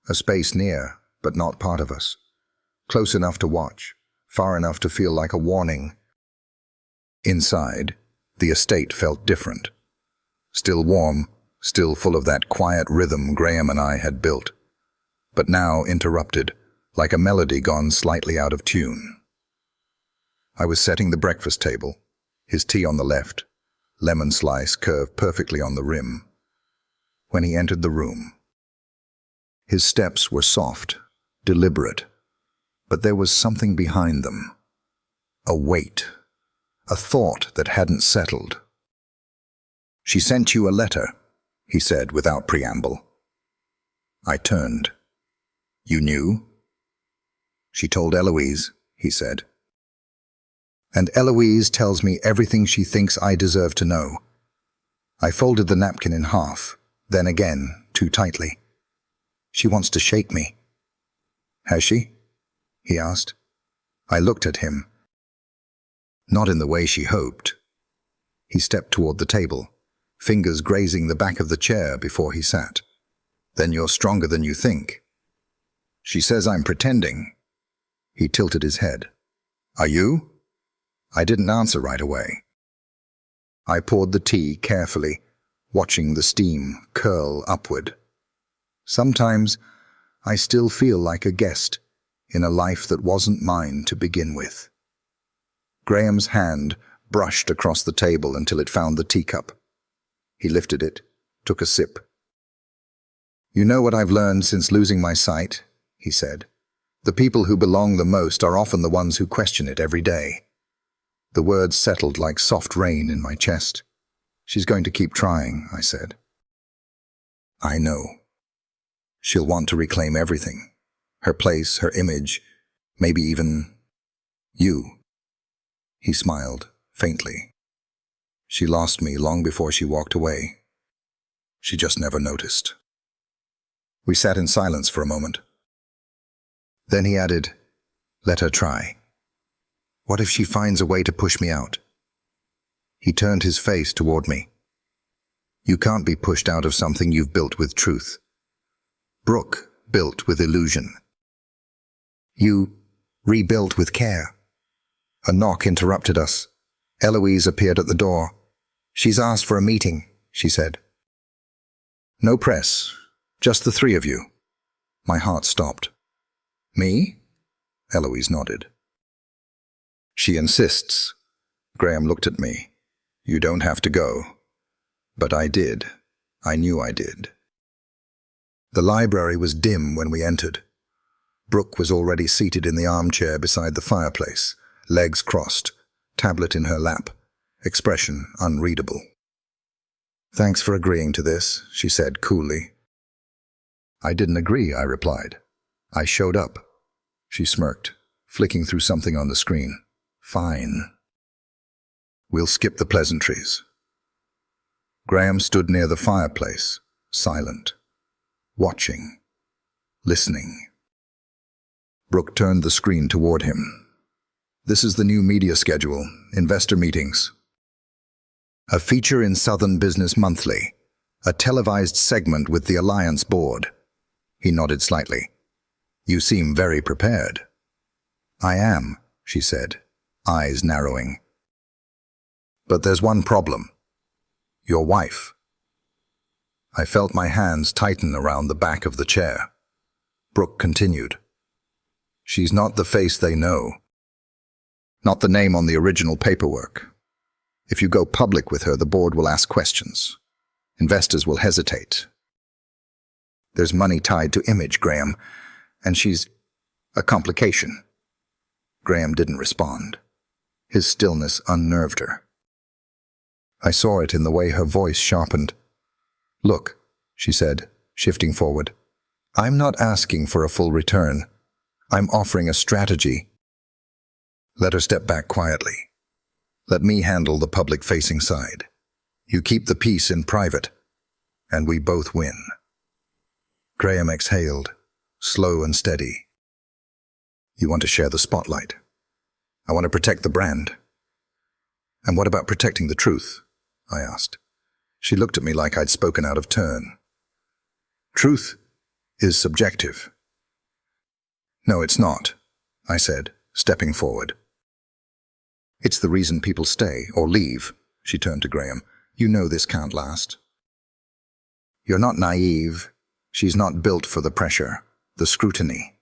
a space near, but not part of us. Close enough to watch, far enough to feel like a warning. Inside, the estate felt different. Still warm, still full of that quiet rhythm Graham and I had built, but now interrupted, like a melody gone slightly out of tune. I was setting the breakfast table, his tea on the left, lemon slice curved perfectly on the rim, when he entered the room. His steps were soft, deliberate, but there was something behind them. A weight, a thought that hadn't settled. She sent you a letter, he said without preamble. I turned. You knew? She told Eloise, he said. And Eloise tells me everything she thinks I deserve to know. I folded the napkin in half, then again, too tightly. She wants to shake me. Has she? He asked. I looked at him. Not in the way she hoped. He stepped toward the table, fingers grazing the back of the chair before he sat. Then you're stronger than you think. She says I'm pretending. He tilted his head. Are you? I didn't answer right away. I poured the tea carefully, watching the steam curl upward. Sometimes I still feel like a guest in a life that wasn't mine to begin with. Graham's hand brushed across the table until it found the teacup. He lifted it, took a sip. You know what I've learned since losing my sight, he said. The people who belong the most are often the ones who question it every day. The words settled like soft rain in my chest. She's going to keep trying, I said. I know. She'll want to reclaim everything. Her place, her image, maybe even you. He smiled, faintly. She lost me long before she walked away. She just never noticed. We sat in silence for a moment. Then he added, "Let her try. What if she finds a way to push me out?" He turned his face toward me. "You can't be pushed out of something you've built with truth. Brooke built with illusion. You rebuilt with care." A knock interrupted us. Eloise appeared at the door. "She's asked for a meeting," she said. "No press, just the three of you." My heart stopped. "Me?" Eloise nodded. "She insists." Graham looked at me. "You don't have to go." But I did. I knew I did. The library was dim when we entered. Brooke was already seated in the armchair beside the fireplace, legs crossed, tablet in her lap, expression unreadable. "Thanks for agreeing to this," she said coolly. "I didn't agree," I replied. "I showed up." She smirked, flicking through something on the screen. "Fine. We'll skip the pleasantries." Graham stood near the fireplace, silent, watching, listening. Brooke turned the screen toward him. "This is the new media schedule, investor meetings. A feature in Southern Business Monthly, a televised segment with the Alliance Board." He nodded slightly. "You seem very prepared." "I am," she said, eyes narrowing. "But there's one problem. Your wife." I felt my hands tighten around the back of the chair. Brooke continued. "She's not the face they know. Not the name on the original paperwork. If you go public with her, the board will ask questions. Investors will hesitate. There's money tied to image, Graham, and she's a complication." Graham didn't respond. His stillness unnerved her. I saw it in the way her voice sharpened. "Look," she said, shifting forward. "I'm not asking for a full return. I'm offering a strategy." Let her step back quietly. "Let me handle the public-facing side. You keep the peace in private, and we both win." Graham exhaled, slow and steady. "You want to share the spotlight. I want to protect the brand." "And what about protecting the truth?" I asked. She looked at me like I'd spoken out of turn. "Truth is subjective." "No, it's not," I said, stepping forward. "It's the reason people stay or leave." She turned to Graham. "You know this can't last." "You're not naive. She's not built for the pressure, the scrutiny.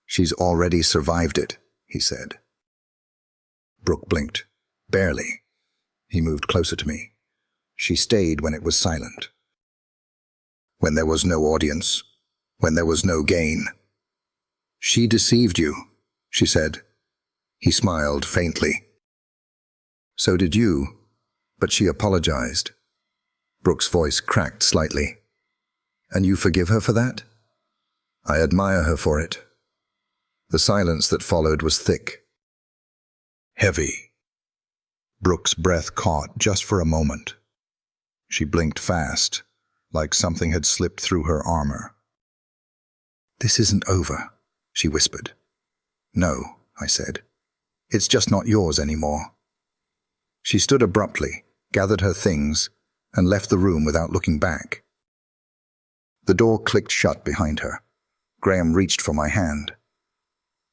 She's already survived it," he said. Brooke blinked. "Barely." He moved closer to me. She stayed when it was silent. When there was no audience, when there was no gain. "She deceived you," she said. He smiled faintly. "So did you, but she apologized." Brooke's voice cracked slightly. "And you forgive her for that?" "I admire her for it." The silence that followed was thick, heavy. Brooke's breath caught just for a moment. She blinked fast, like something had slipped through her armor. "This isn't over," she whispered. "No," I said. "It's just not yours anymore." She stood abruptly, gathered her things, and left the room without looking back. The door clicked shut behind her. Graham reached for my hand.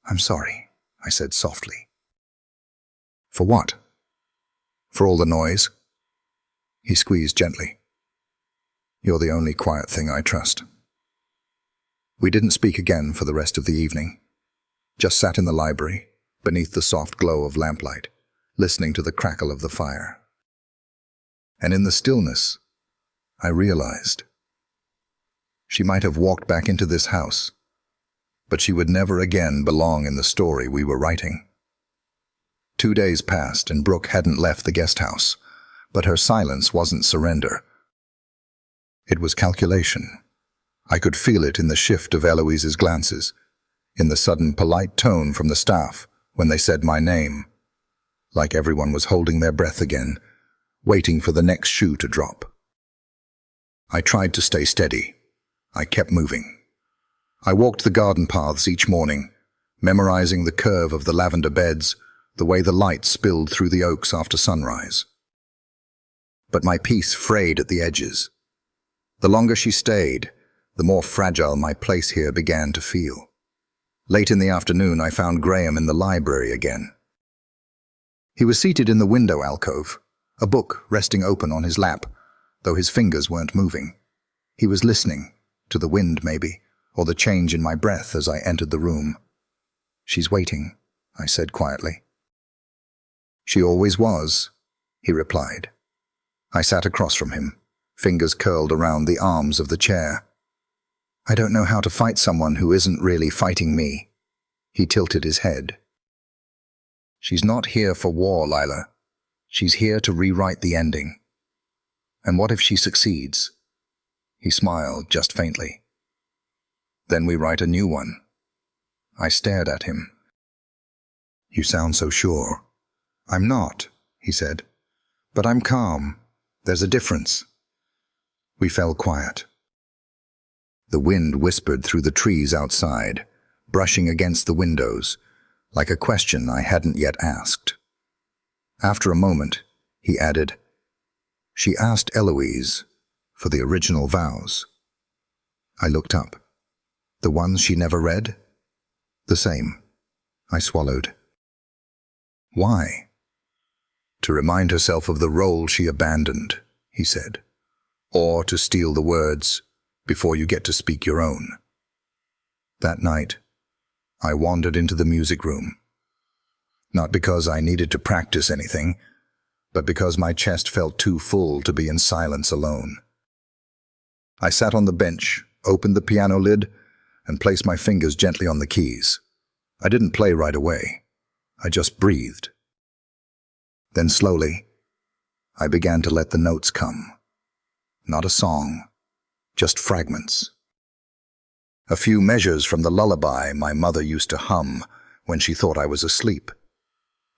"I'm sorry," I said softly. "For what?" "For all the noise." He squeezed gently. "You're the only quiet thing I trust." We didn't speak again for the rest of the evening. Just sat in the library, beneath the soft glow of lamplight, listening to the crackle of the fire. And in the stillness, I realized she might have walked back into this house, but she would never again belong in the story we were writing. 2 days passed and Brooke hadn't left the guest house, but her silence wasn't surrender. It was calculation. I could feel it in the shift of Eloise's glances, in the sudden polite tone from the staff when they said my name, like everyone was holding their breath again, waiting for the next shoe to drop. I tried to stay steady. I kept moving. I walked the garden paths each morning, memorizing the curve of the lavender beds, the way the light spilled through the oaks after sunrise. But my peace frayed at the edges. The longer she stayed, the more fragile my place here began to feel. Late in the afternoon, I found Graham in the library again. He was seated in the window alcove, a book resting open on his lap, though his fingers weren't moving. He was listening, to the wind maybe, or the change in my breath as I entered the room. "She's waiting," I said quietly. "She always was," he replied. I sat across from him, fingers curled around the arms of the chair. "I don't know how to fight someone who isn't really fighting me." He tilted his head. "She's not here for war, Lila. She's here to rewrite the ending. And what if she succeeds?" He smiled just faintly. "Then we write a new one." I stared at him. "You sound so sure." "I'm not," he said. "But I'm calm. There's a difference." We fell quiet. The wind whispered through the trees outside, brushing against the windows, like a question I hadn't yet asked. After a moment, he added, "She asked Eloise for the original vows." I looked up. "The ones she never read?" "The same." I swallowed. "Why?" "To remind herself of the role she abandoned," he said, "or to steal the words before you get to speak your own." That night, I wandered into the music room. Not because I needed to practice anything, but because my chest felt too full to be in silence alone. I sat on the bench, opened the piano lid, and placed my fingers gently on the keys. I didn't play right away. I just breathed. Then slowly, I began to let the notes come. Not a song, just fragments. A few measures from the lullaby my mother used to hum when she thought I was asleep.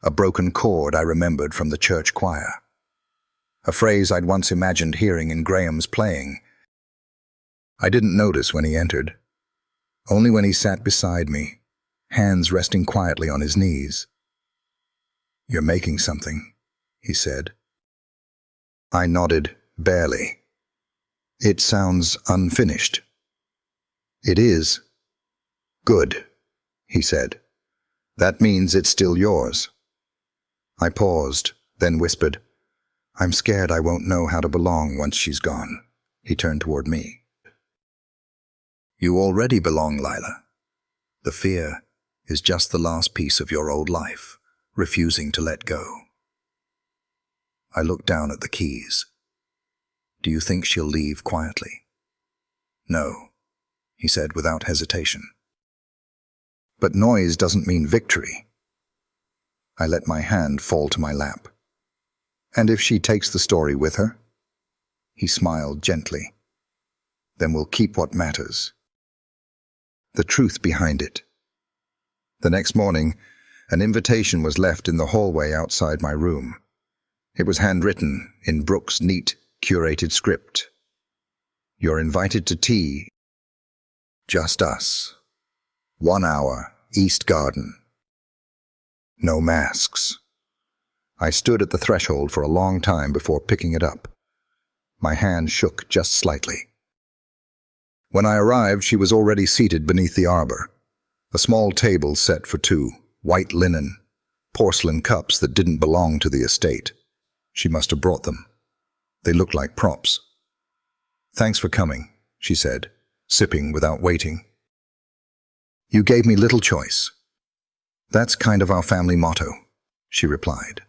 A broken chord I remembered from the church choir. A phrase I'd once imagined hearing in Graham's playing. I didn't notice when he entered, only when he sat beside me, hands resting quietly on his knees. "You're making something," he said. I nodded, barely. "It sounds unfinished." "It is." "Good," he said. "That means it's still yours." I paused, then whispered, "I'm scared I won't know how to belong once she's gone." He turned toward me. "You already belong, Lila. The fear is just the last piece of your old life, refusing to let go." I looked down at the keys. "Do you think she'll leave quietly?" "No," he said without hesitation. "But noise doesn't mean victory." I let my hand fall to my lap. "And if she takes the story with her?" He smiled gently. "Then we'll keep what matters. The truth behind it." The next morning, an invitation was left in the hallway outside my room. It was handwritten in Brooke's neat, curated script. "You're invited to tea. Just us. 1 hour, East Garden. No masks." I stood at the threshold for a long time before picking it up. My hand shook just slightly. When I arrived, she was already seated beneath the arbor. A small table set for two, white linen, porcelain cups that didn't belong to the estate. She must have brought them. They looked like props. "Thanks for coming," she said, sipping without waiting. "You gave me little choice." "That's kind of our family motto," she replied.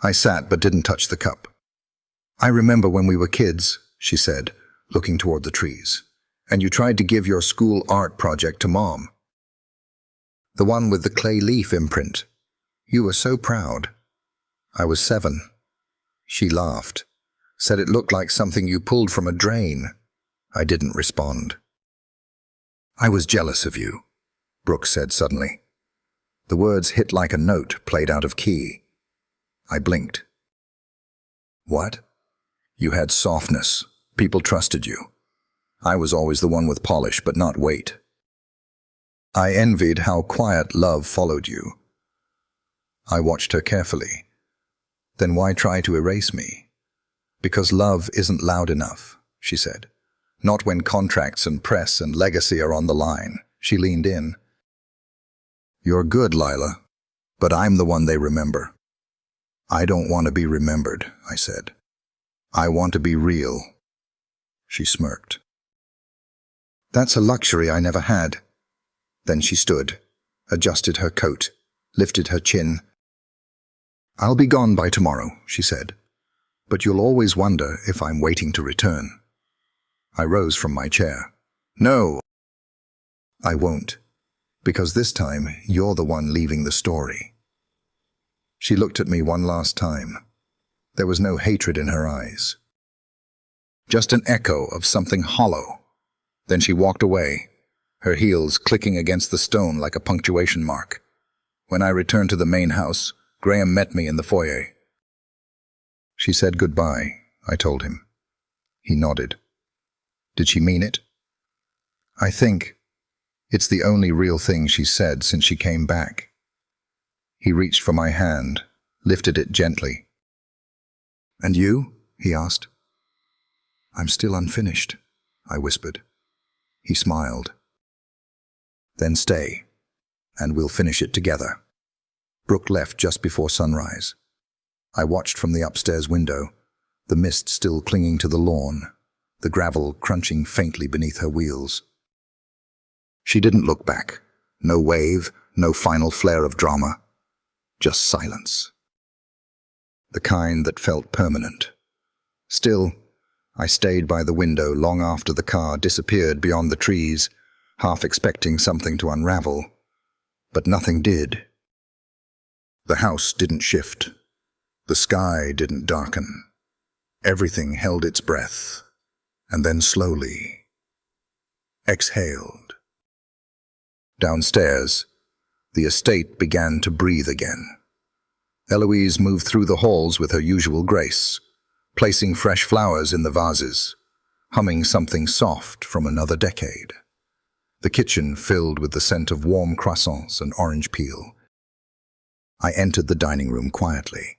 I sat but didn't touch the cup. "I remember when we were kids," she said, looking toward the trees, "and you tried to give your school art project to Mom. The one with the clay leaf imprint. You were so proud." "I was 7. She laughed, said it looked like something you pulled from a drain. I didn't respond. "I was jealous of you," Brooke said suddenly. The words hit like a note played out of key. I blinked. "What?" "You had softness. People trusted you. I was always the one with polish, but not weight. I envied how quiet love followed you." I watched her carefully. "Then why try to erase me?" "Because love isn't loud enough," she said. "Not when contracts and press and legacy are on the line." She leaned in. "You're good, Lila, but I'm the one they remember." "I don't want to be remembered," I said. "I want to be real." She smirked. "That's a luxury I never had." Then she stood, adjusted her coat, lifted her chin. "I'll be gone by tomorrow," she said, "but you'll always wonder if I'm waiting to return." I rose from my chair. "No, I won't, because this time you're the one leaving the story." She looked at me one last time. There was no hatred in her eyes, just an echo of something hollow. Then she walked away, her heels clicking against the stone like a punctuation mark. When I returned to the main house, Graham met me in the foyer. "She said goodbye," I told him. He nodded. "Did she mean it?" "I think it's the only real thing she's said since she came back." He reached for my hand, lifted it gently. "And you?" he asked. "I'm still unfinished," I whispered. He smiled. "Then stay, and we'll finish it together." Brooke left just before sunrise. I watched from the upstairs window, the mist still clinging to the lawn, the gravel crunching faintly beneath her wheels. She didn't look back. No wave, no final flare of drama. Just silence. The kind that felt permanent. Still, I stayed by the window long after the car disappeared beyond the trees, half expecting something to unravel. But nothing did. The house didn't shift. The sky didn't darken. Everything held its breath, and then slowly exhaled. Downstairs, the estate began to breathe again. Eloise moved through the halls with her usual grace, placing fresh flowers in the vases, humming something soft from another decade. The kitchen filled with the scent of warm croissants and orange peel. I entered the dining room quietly.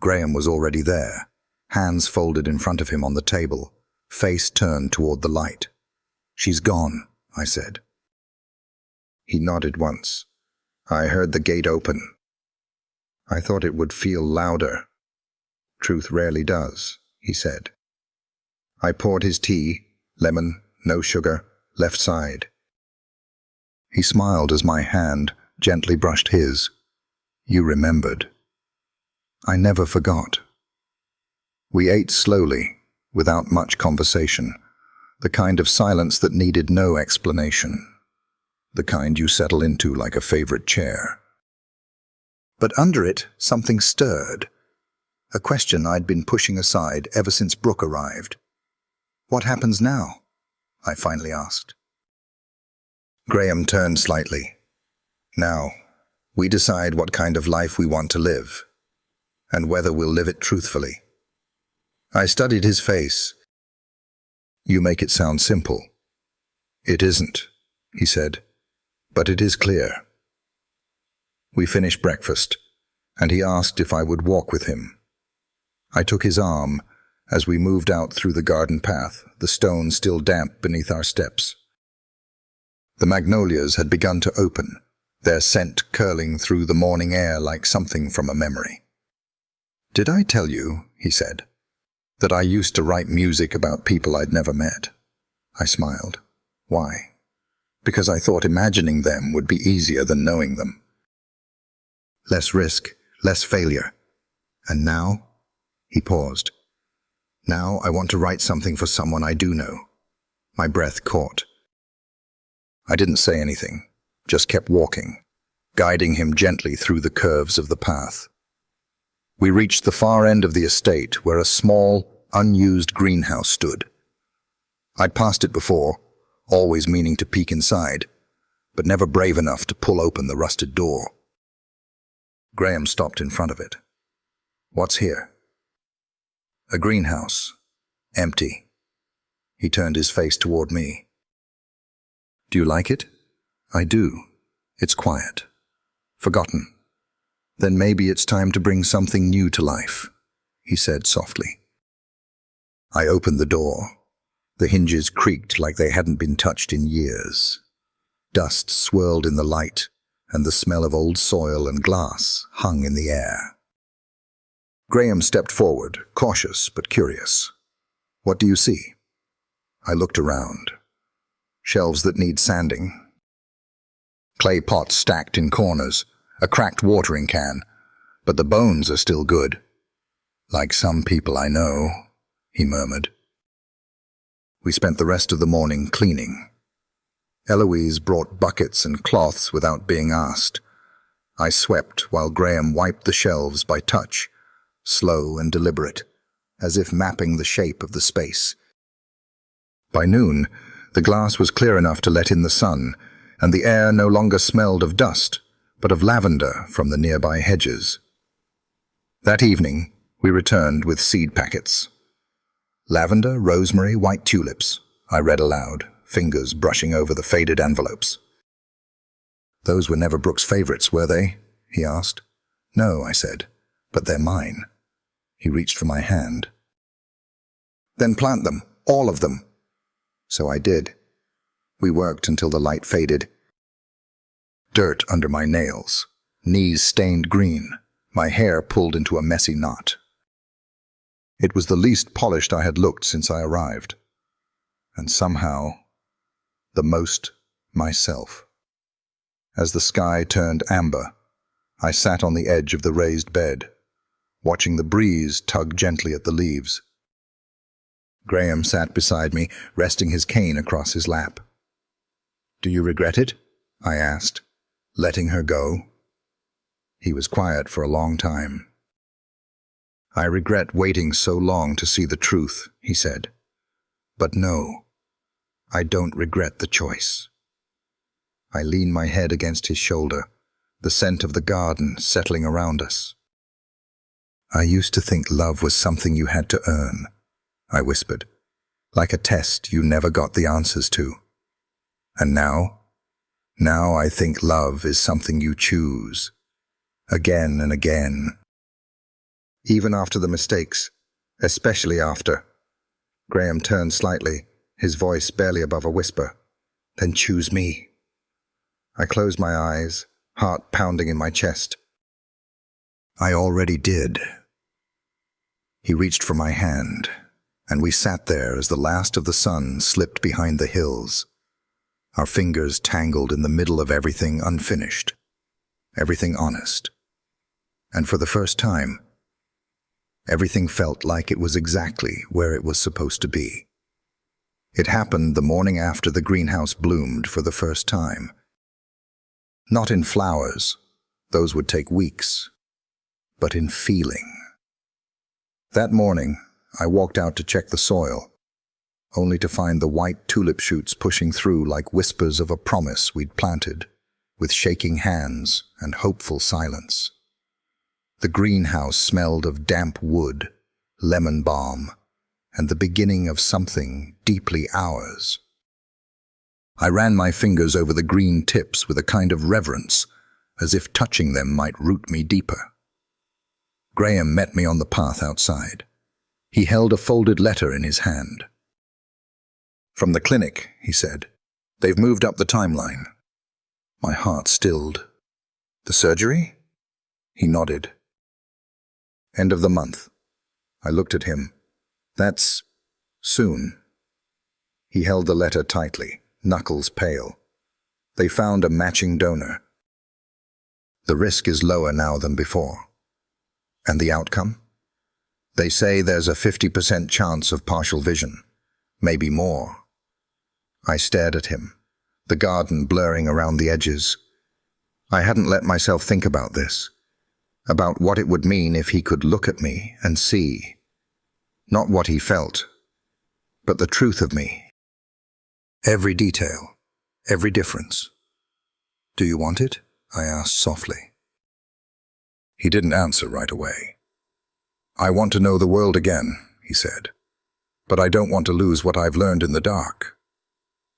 Graham was already there, hands folded in front of him on the table, face turned toward the light. "She's gone," I said. He nodded once. I heard the gate open. I thought it would feel louder. "Truth rarely does," he said. I poured his tea, lemon, no sugar, left side. He smiled as my hand gently brushed his. "You remembered." I never forgot. We ate slowly, without much conversation, the kind of silence that needed no explanation, the kind you settle into like a favorite chair. But under it, something stirred. A question I'd been pushing aside ever since Brooke arrived. "What happens now?" I finally asked. Graham turned slightly. "Now, we decide what kind of life we want to live, and whether we'll live it truthfully." I studied his face. "You make it sound simple." "It isn't," he said, "but it is clear." We finished breakfast, and he asked if I would walk with him. I took his arm as we moved out through the garden path, the stone still damp beneath our steps. The magnolias had begun to open, their scent curling through the morning air like something from a memory. "Did I tell you," he said, "that I used to write music about people I'd never met?" I smiled. "Why?" "Because I thought imagining them would be easier than knowing them. Less risk, less failure. And now?" He paused. "Now I want to write something for someone I do know." My breath caught. I didn't say anything, just kept walking, guiding him gently through the curves of the path. We reached the far end of the estate where a small, unused greenhouse stood. I'd passed it before, always meaning to peek inside, but never brave enough to pull open the rusted door. Graham stopped in front of it. "What's here?" "A greenhouse. Empty." He turned his face toward me. "Do you like it?" "I do. It's quiet. Forgotten. Then maybe it's time to bring something new to life," he said softly. I opened the door. The hinges creaked like they hadn't been touched in years. Dust swirled in the light, and the smell of old soil and glass hung in the air. Graham stepped forward, cautious but curious. "What do you see?" I looked around. Shelves that need sanding. Clay pots stacked in corners, a cracked watering can, but the bones are still good. "Like some people I know," he murmured. We spent the rest of the morning cleaning. Eloise brought buckets and cloths without being asked. I swept while Graham wiped the shelves by touch, slow and deliberate, as if mapping the shape of the space. By noon, the glass was clear enough to let in the sun, and the air no longer smelled of dust, but of lavender from the nearby hedges. That evening, we returned with seed packets. "Lavender, rosemary, white tulips," I read aloud, fingers brushing over the faded envelopes. "Those were never Brooke's favorites, were they?" he asked. "No," I said, "but they're mine." He reached for my hand. "Then plant them, all of them." So I did. We worked until the light faded. Dirt under my nails, knees stained green, my hair pulled into a messy knot. It was the least polished I had looked since I arrived, and somehow the most myself. As the sky turned amber, I sat on the edge of the raised bed, watching the breeze tug gently at the leaves. Graham sat beside me, resting his cane across his lap. "Do you regret it?" I asked, letting her go. He was quiet for a long time. "I regret waiting so long to see the truth," he said. "But no, I don't regret the choice." I leaned my head against his shoulder, the scent of the garden settling around us. "I used to think love was something you had to earn," I whispered, "like a test you never got the answers to. And now I think love is something you choose, again and again. Even after the mistakes, especially after." Graham turned slightly, his voice barely above a whisper. "Then choose me." I closed my eyes, heart pounding in my chest. "I already did." He reached for my hand, and we sat there as the last of the sun slipped behind the hills, our fingers tangled in the middle of everything unfinished, everything honest. And for the first time, everything felt like it was exactly where it was supposed to be. It happened the morning after the greenhouse bloomed for the first time. Not in flowers, those would take weeks, but in feeling. That morning, I walked out to check the soil, only to find the white tulip shoots pushing through like whispers of a promise we'd planted, with shaking hands and hopeful silence. The greenhouse smelled of damp wood, lemon balm, and the beginning of something deeply ours. I ran my fingers over the green tips with a kind of reverence, as if touching them might root me deeper. Graham met me on the path outside. He held a folded letter in his hand. "From the clinic," he said. "They've moved up the timeline." My heart stilled. "The surgery?" He nodded. "End of the month." I looked at him. "That's soon." He held the letter tightly, knuckles pale. "They found a matching donor. The risk is lower now than before." "And the outcome?" "They say there's a 50% chance of partial vision, maybe more." I stared at him, the garden blurring around the edges. I hadn't let myself think about this, about what it would mean if he could look at me and see. Not what he felt, but the truth of me. Every detail, every difference. "Do you want it?" I asked softly. He didn't answer right away. "I want to know the world again," he said. "But I don't want to lose what I've learned in the dark."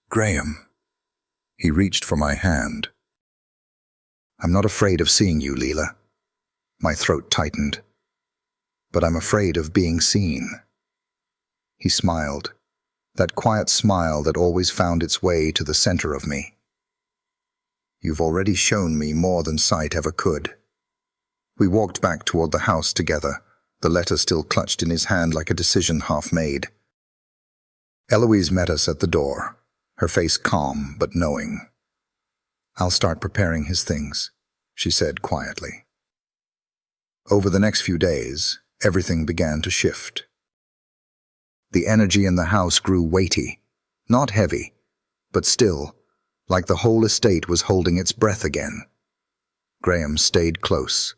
"Graham." He reached for my hand. "I'm not afraid of seeing you, Leela." My throat tightened. "But I'm afraid of being seen." He smiled, that quiet smile that always found its way to the center of me. "You've already shown me more than sight ever could." We walked back toward the house together, the letter still clutched in his hand like a decision half made. Eloise met us at the door, her face calm but knowing. "I'll start preparing his things," she said quietly. Over the next few days, everything began to shift. The energy in the house grew weighty, not heavy, but still, like the whole estate was holding its breath again. Graham stayed close.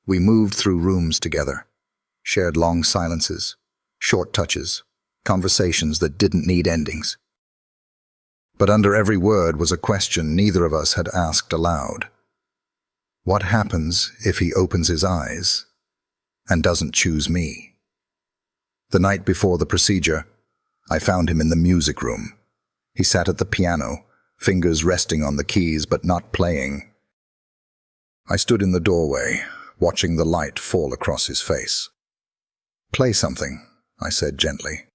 We moved through rooms together, shared long silences, short touches, conversations that didn't need endings. But under every word was a question neither of us had asked aloud. What happens if he opens his eyes and doesn't choose me? The night before the procedure, I found him in the music room. He sat at the piano, fingers resting on the keys but not playing. I stood in the doorway, watching the light fall across his face. "Play something," I said gently.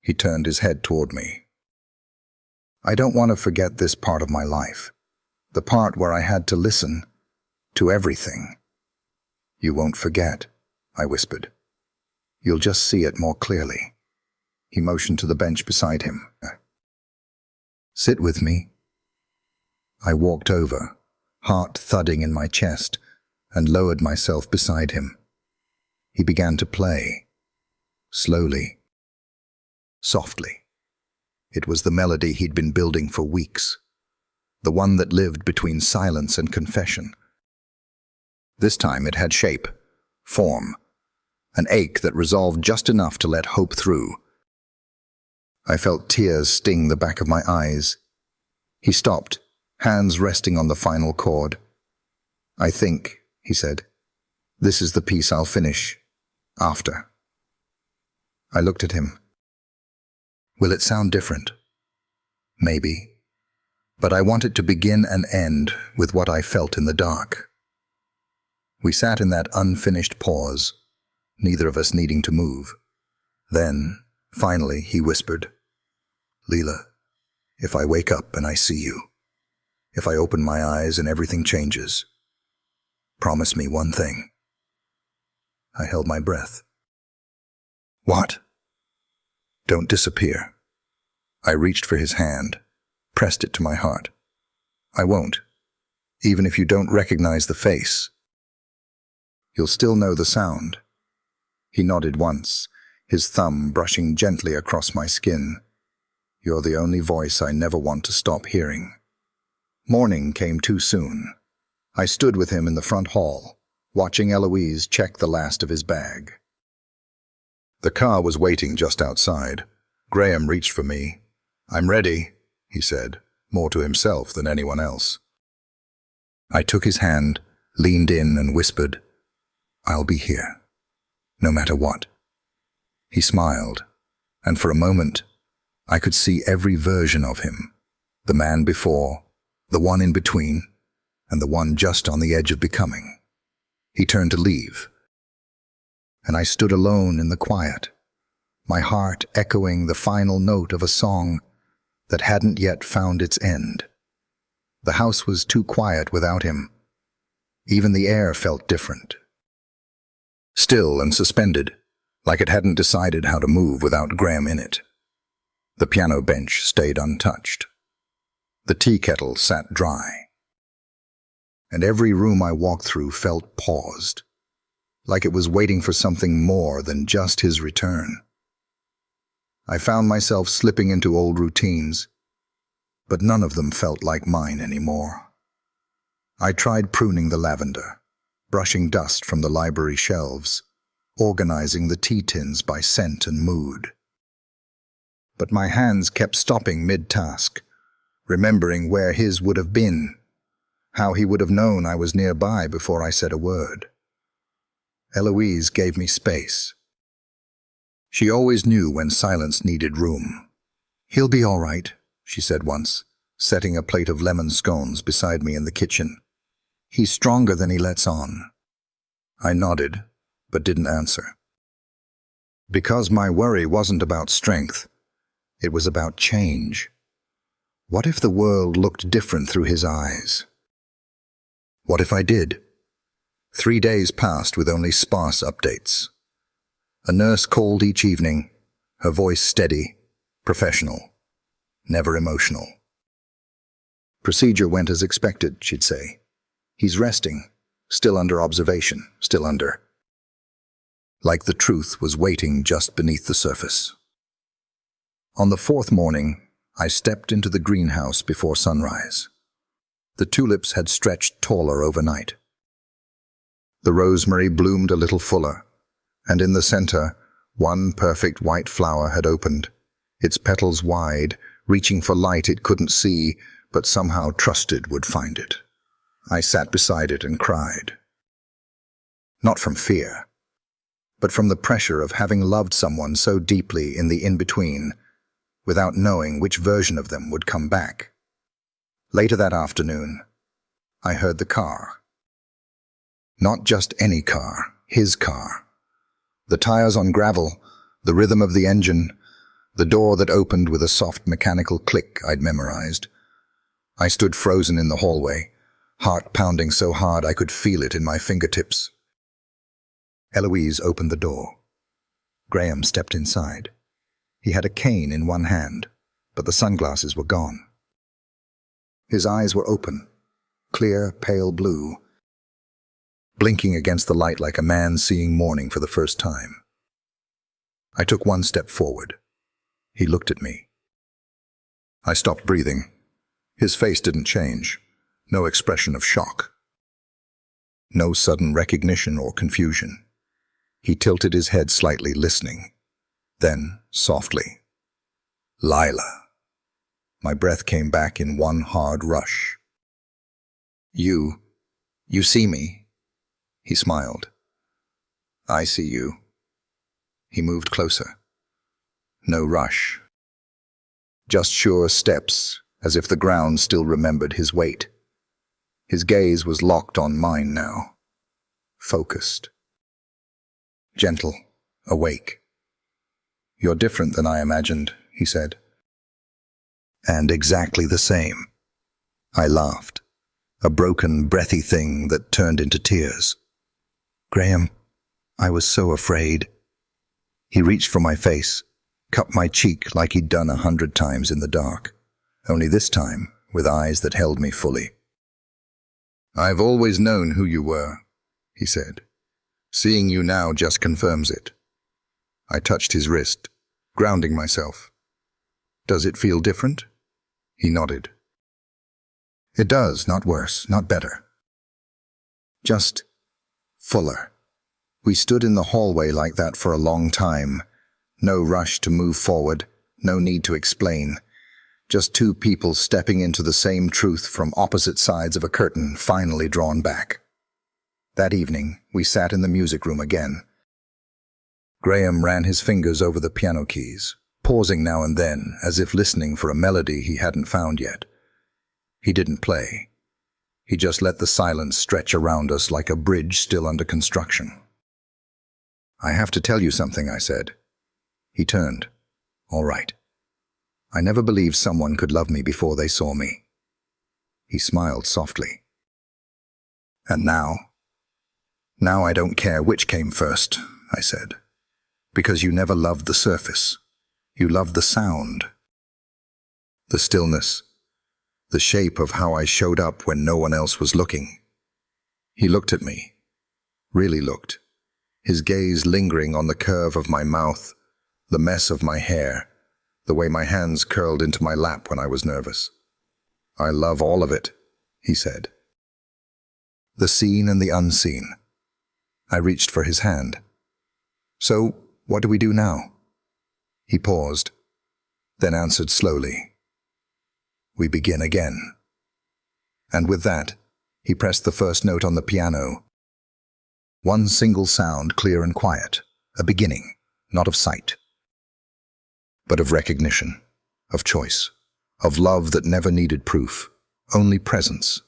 He turned his head toward me. "I don't want to forget this part of my life, the part where I had to listen to everything." "You won't forget," I whispered. "You'll just see it more clearly." He motioned to the bench beside him. "Sit with me." I walked over, heart thudding in my chest, and lowered myself beside him. He began to play, slowly, softly. It was the melody he'd been building for weeks, the one that lived between silence and confession. This time it had shape, form, an ache that resolved just enough to let hope through. I felt tears sting the back of my eyes. He stopped, hands resting on the final chord. "I think," he said, "this is the piece I'll finish after." I looked at him. Will it sound different? Maybe. But I want it to begin and end with what I felt in the dark. We sat in that unfinished pause, neither of us needing to move. Then, finally, he whispered, "Leela, if I wake up and I see you, if I open my eyes and everything changes, promise me one thing." I held my breath. "What?" "Don't disappear." I reached for his hand, pressed it to my heart. "I won't, even if you don't recognize the face. You'll still know the sound." He nodded once, his thumb brushing gently across my skin. "You're the only voice I never want to stop hearing." Morning came too soon. I stood with him in the front hall, watching Eloise check the last of his bag. The car was waiting just outside. Graham reached for me. "I'm ready," he said, more to himself than anyone else. I took his hand, leaned in and whispered, "I'll be here, no matter what." He smiled, and for a moment, I could see every version of him, the man before, the one in between, and the one just on the edge of becoming. He turned to leave, and I stood alone in the quiet, my heart echoing the final note of a song that hadn't yet found its end. The house was too quiet without him. Even the air felt different. Still and suspended, like it hadn't decided how to move without Graham in it. The piano bench stayed untouched. The tea kettle sat dry. And every room I walked through felt paused, like it was waiting for something more than just his return. I found myself slipping into old routines, but none of them felt like mine anymore. I tried pruning the lavender, brushing dust from the library shelves, organizing the tea tins by scent and mood. but my hands kept stopping mid-task, remembering where his would have been, how he would have known I was nearby before I said a word. Eloise gave me space. She always knew when silence needed room. "He'll be all right," she said once, setting a plate of lemon scones beside me in the kitchen. "He's stronger than he lets on." I nodded, but didn't answer. Because my worry wasn't about strength, it was about change. What if the world looked different through his eyes? What if I did? 3 days passed with only sparse updates. A nurse called each evening, her voice steady, professional, never emotional. "Procedure went as expected," she'd say. "He's resting, still under observation, still under." Like the truth was waiting just beneath the surface. On the 4th morning, I stepped into the greenhouse before sunrise. The tulips had stretched taller overnight. The rosemary bloomed a little fuller, and in the center, one perfect white flower had opened, its petals wide, reaching for light it couldn't see, but somehow trusted would find it. I sat beside it and cried. Not from fear, but from the pressure of having loved someone so deeply in the in-between, without knowing which version of them would come back. Later that afternoon, I heard the car. Not just any car, his car. The tires on gravel, the rhythm of the engine, the door that opened with a soft mechanical click I'd memorized. I stood frozen in the hallway, heart pounding so hard I could feel it in my fingertips. Eloise opened the door. Graham stepped inside. He had a cane in one hand, but the sunglasses were gone. His eyes were open, clear, pale blue, blinking against the light like a man seeing morning for the first time. I took one step forward. He looked at me. I stopped breathing. His face didn't change. No expression of shock. No sudden recognition or confusion. He tilted his head slightly, listening. Then, softly, "Lila." My breath came back in one hard rush. You see me?" He smiled. "I see you." He moved closer. No rush. Just sure steps, as if the ground still remembered his weight. His gaze was locked on mine now. Focused. Gentle, awake. "You're different than I imagined," he said. "And exactly the same." I laughed, a broken, breathy thing that turned into tears. "Graham, I was so afraid." He reached for my face, cupped my cheek like he'd done 100 times in the dark, only this time with eyes that held me fully. "I've always known who you were," he said. "Seeing you now just confirms it." I touched his wrist, grounding myself. "Does it feel different?" He nodded. "It does, not worse, not better. Just fuller." We stood in the hallway like that for a long time. No rush to move forward, no need to explain. Just two people stepping into the same truth from opposite sides of a curtain finally drawn back. That evening, we sat in the music room again. Graham ran his fingers over the piano keys, pausing now and then as if listening for a melody he hadn't found yet. He didn't play. He just let the silence stretch around us like a bridge still under construction. "I have to tell you something," I said. He turned. "All right. I never believed someone could love me before they saw me." He smiled softly. "And now? Now I don't care which came first," I said. "Because you never loved the surface. You loved the sound. The stillness. The shape of how I showed up when no one else was looking." He looked at me. Really looked. His gaze lingering on the curve of my mouth, the mess of my hair, the way my hands curled into my lap when I was nervous. "I love all of it," he said. "The seen and the unseen." I reached for his hand. "So, what do we do now?" He paused. then answered slowly, "We begin again." And with that, he pressed the first note on the piano. One single sound, clear and quiet, a beginning, not of sight, but of recognition, of choice, of love that never needed proof, only presence.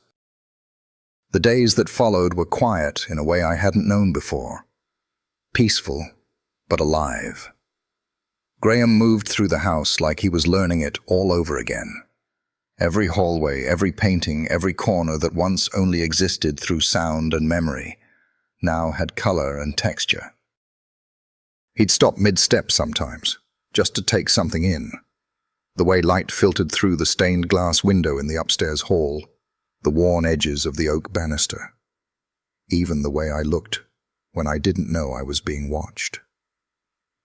The days that followed were quiet in a way I hadn't known before. Peaceful, but alive. Graham moved through the house like he was learning it all over again. Every hallway, every painting, every corner that once only existed through sound and memory, now had color and texture. He'd stop mid-step sometimes, just to take something in. The way light filtered through the stained glass window in the upstairs hall, the worn edges of the oak banister. Even the way I looked when I didn't know I was being watched.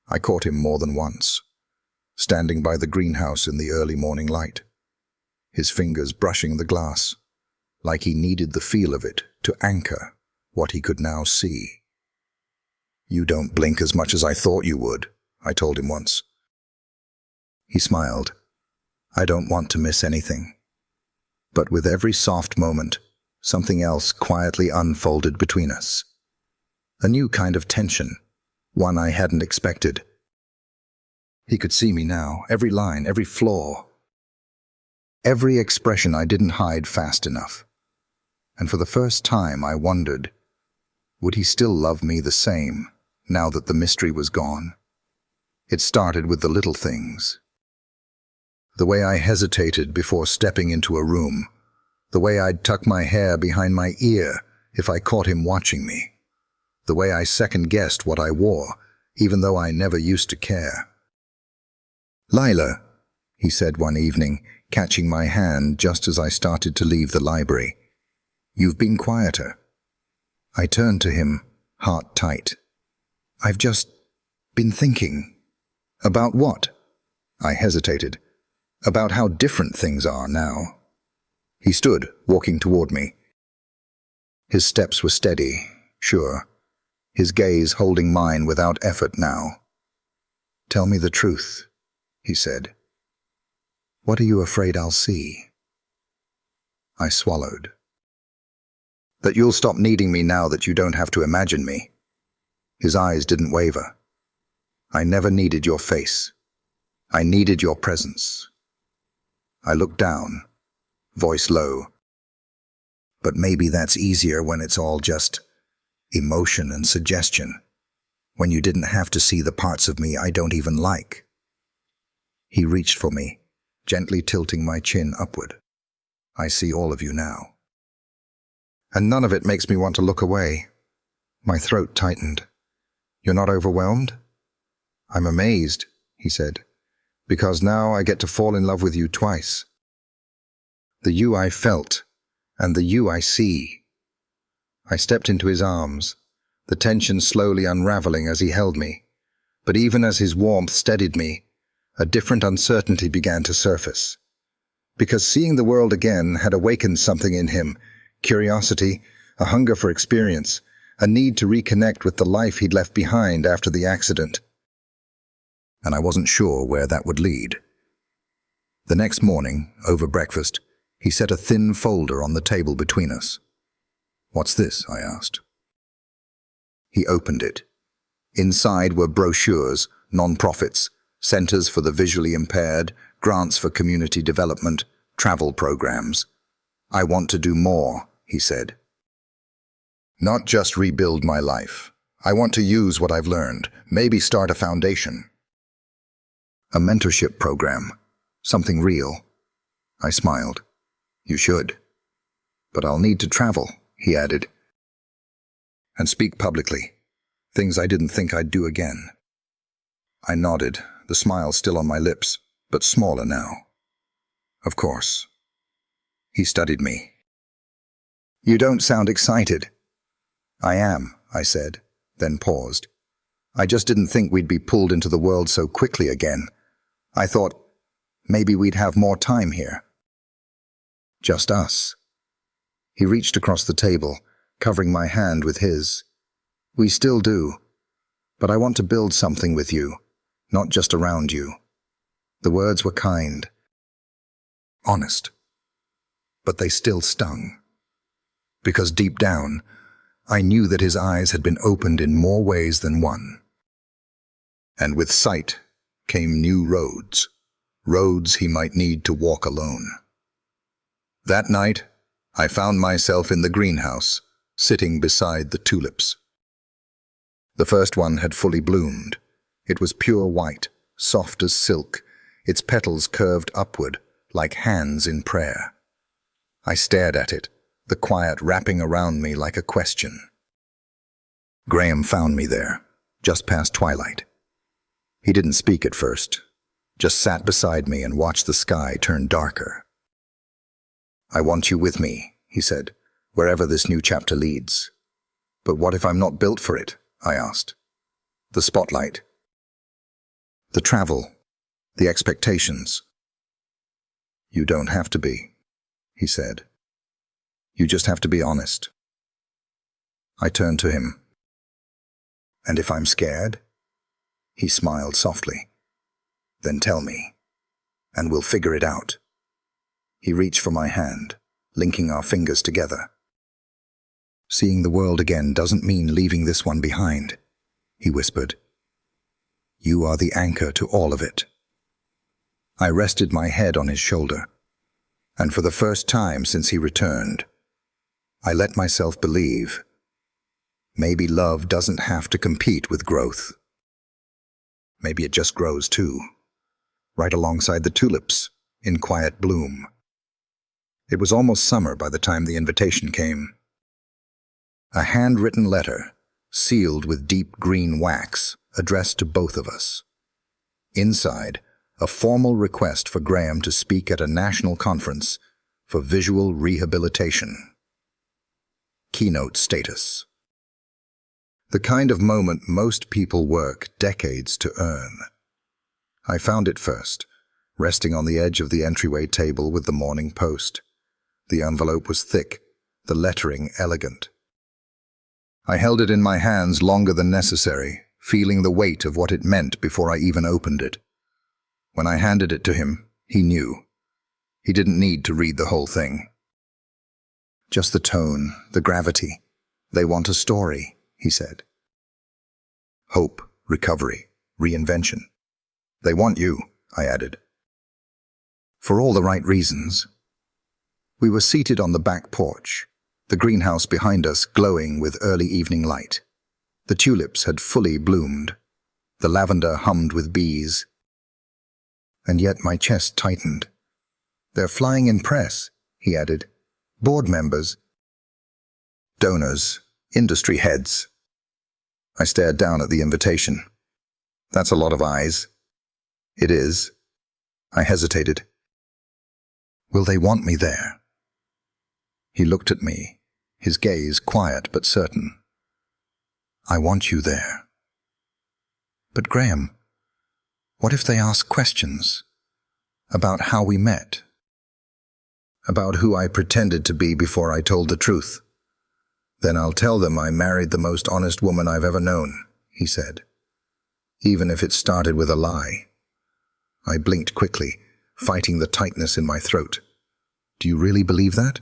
I caught him more than once, standing by the greenhouse in the early morning light, his fingers brushing the glass, like he needed the feel of it to anchor what he could now see. "You don't blink as much as I thought you would," I told him once. He smiled. "I don't want to miss anything." But with every soft moment, something else quietly unfolded between us. A new kind of tension, one I hadn't expected. He could see me now, every line, every flaw, every expression I didn't hide fast enough. And for the first time I wondered, would he still love me the same, now that the mystery was gone? It started with the little things. The way I hesitated before stepping into a room, the way I'd tuck my hair behind my ear if I caught him watching me, the way I second-guessed what I wore, even though I never used to care. "Lila," he said one evening, catching my hand just as I started to leave the library, "you've been quieter." I turned to him, heart tight. "I've just been thinking." "About what?" I hesitated. "About how different things are now." He stood, walking toward me. His steps were steady, sure, his gaze holding mine without effort now. "Tell me the truth," he said. "What are you afraid I'll see?" I swallowed. "That you'll stop needing me now that you don't have to imagine me." His eyes didn't waver. "I never needed your face. I needed your presence." I looked down, voice low. "But maybe that's easier when it's all just emotion and suggestion, when you didn't have to see the parts of me I don't even like." He reached for me, gently tilting my chin upward. "I see all of you now. And none of it makes me want to look away." My throat tightened. "You're not overwhelmed?" "I'm amazed," he said, "because now I get to fall in love with you twice. The you I felt, and the you I see." I stepped into his arms, the tension slowly unraveling as he held me. But even as his warmth steadied me, a different uncertainty began to surface. Because seeing the world again had awakened something in him, curiosity, a hunger for experience, a need to reconnect with the life he'd left behind after the accident. And I wasn't sure where that would lead. The next morning, over breakfast, he set a thin folder on the table between us. "What's this?" I asked. He opened it. Inside were brochures, non-profits, centers for the visually impaired, grants for community development, travel programs. "I want to do more," he said. "Not just rebuild my life. I want to use what I've learned, maybe start a foundation. A mentorship program, something real." I smiled. "You should. But I'll need to travel," he added, "and speak publicly, things I didn't think I'd do again." I nodded, the smile still on my lips, but smaller now. "Of course." He studied me. "You don't sound excited." "I am," I said, then paused. "I just didn't think we'd be pulled into the world so quickly again. I thought maybe we'd have more time here." "Just us." He reached across the table, covering my hand with his. "We still do. But I want to build something with you, not just around you. The words were kind, honest, but they still stung. Because deep down, I knew that his eyes had been opened in more ways than one. And with sight came new roads, roads he might need to walk alone. That night, I found myself in the greenhouse, sitting beside the tulips. The first one had fully bloomed. It was pure white, soft as silk, its petals curved upward, like hands in prayer. I stared at it, the quiet wrapping around me like a question. Graham found me there, just past twilight. He didn't speak at first, just sat beside me and watched the sky turn darker. "I want you with me," he said, "wherever this new chapter leads." "But what if I'm not built for it?" I asked. "The spotlight, the travel, the expectations." "You don't have to be," he said. "You just have to be honest." I turned to him. "And if I'm scared?" He smiled softly. "Then tell me, and we'll figure it out." He reached for my hand, linking our fingers together. "Seeing the world again doesn't mean leaving this one behind," he whispered. "You are the anchor to all of it." I rested my head on his shoulder, and for the first time since he returned, I let myself believe maybe love doesn't have to compete with growth. Maybe it just grows too, right alongside the tulips, in quiet bloom. It was almost summer by the time the invitation came. A handwritten letter, sealed with deep green wax, addressed to both of us. Inside, a formal request for Graham to speak at a national conference for visual rehabilitation. Keynote status. The kind of moment most people work decades to earn. I found it first, resting on the edge of the entryway table with the Morning Post. The envelope was thick, the lettering elegant. I held it in my hands longer than necessary, feeling the weight of what it meant before I even opened it. When I handed it to him, he knew. He didn't need to read the whole thing. "Just the tone, the gravity. They want a story," he said. "Hope, recovery, reinvention. They want you," I added. "For all the right reasons." We were seated on the back porch, the greenhouse behind us glowing with early evening light. The tulips had fully bloomed. The lavender hummed with bees. And yet my chest tightened. "They're flying in press," he added. "Board members, donors, industry heads." I stared down at the invitation. "That's a lot of eyes." "It is." I hesitated. "Will they want me there?" He looked at me, his gaze quiet but certain. "I want you there." "But Graham, what if they ask questions? About how we met? About who I pretended to be before I told the truth? Then I'll tell them I married the most honest woman I've ever known," he said. "Even if it started with a lie." I blinked quickly, fighting the tightness in my throat. "Do you really believe that?"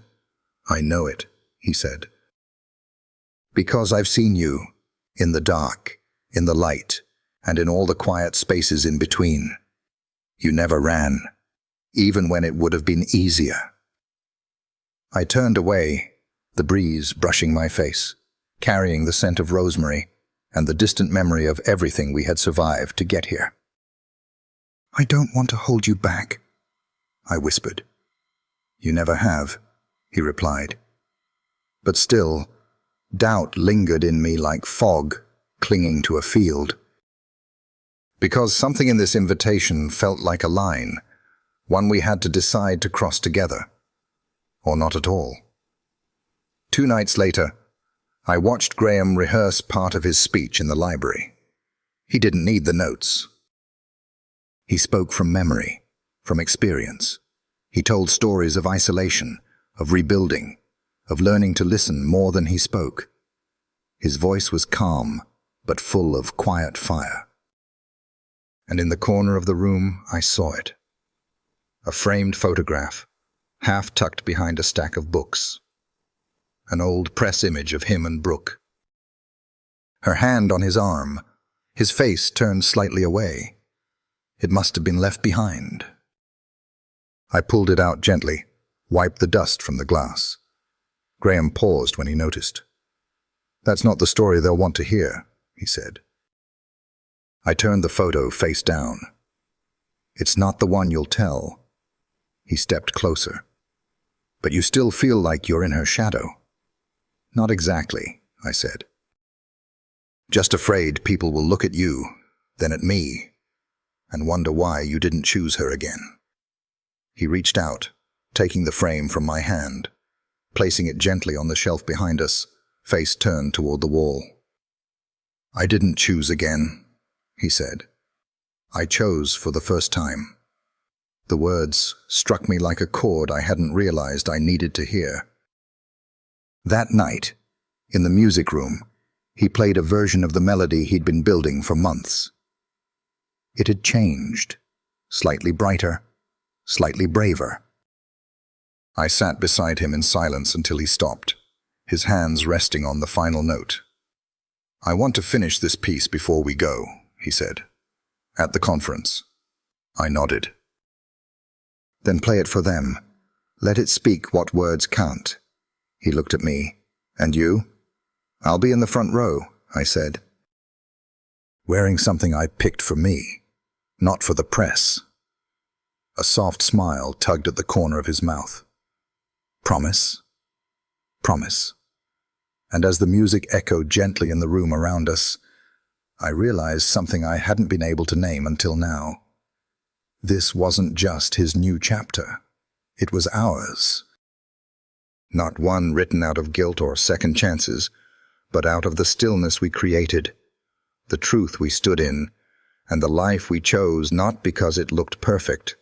"I know it," he said. "Because I've seen you, in the dark, in the light, and in all the quiet spaces in between. You never ran, even when it would have been easier." I turned away, the breeze brushing my face, carrying the scent of rosemary and the distant memory of everything we had survived to get here. "I don't want to hold you back," I whispered. "You never have," he replied. But still, doubt lingered in me like fog clinging to a field. Because something in this invitation felt like a line, one we had to decide to cross together, or not at all. 2 nights later, I watched Graham rehearse part of his speech in the library. He didn't need the notes. He spoke from memory, from experience. He told stories of isolation, of rebuilding, of learning to listen more than he spoke. His voice was calm, but full of quiet fire. and in the corner of the room I saw it. A framed photograph, half tucked behind a stack of books. An old press image of him and Brooke. Her hand on his arm, his face turned slightly away. It must have been left behind. I pulled it out gently, wiped the dust from the glass. Graham paused when he noticed. "That's not the story they'll want to hear," he said. I turned the photo face down. "It's not the one you'll tell." He stepped closer. "But you still feel like you're in her shadow." "Not exactly," I said. "Just afraid people will look at you, then at me, and wonder why you didn't choose her again." He reached out, taking the frame from my hand, placing it gently on the shelf behind us, face turned toward the wall. "I didn't choose again," he said. "I chose for the first time." The words struck me like a chord I hadn't realized I needed to hear. That night, in the music room, he played a version of the melody he'd been building for months. It had changed, slightly brighter, slightly braver. I sat beside him in silence until he stopped, his hands resting on the final note. "I want to finish this piece before we go," he said. "At the conference." I nodded. "Then play it for them. Let it speak what words can't." He looked at me. "And you?" "I'll be in the front row," I said. Wearing something I picked for me, not for the press. A soft smile tugged at the corner of his mouth. "Promise?" "Promise." And as the music echoed gently in the room around us, I realized something I hadn't been able to name until now. This wasn't just his new chapter. It was ours. Not one written out of guilt or second chances, but out of the stillness we created, the truth we stood in, and the life we chose not because it looked perfect,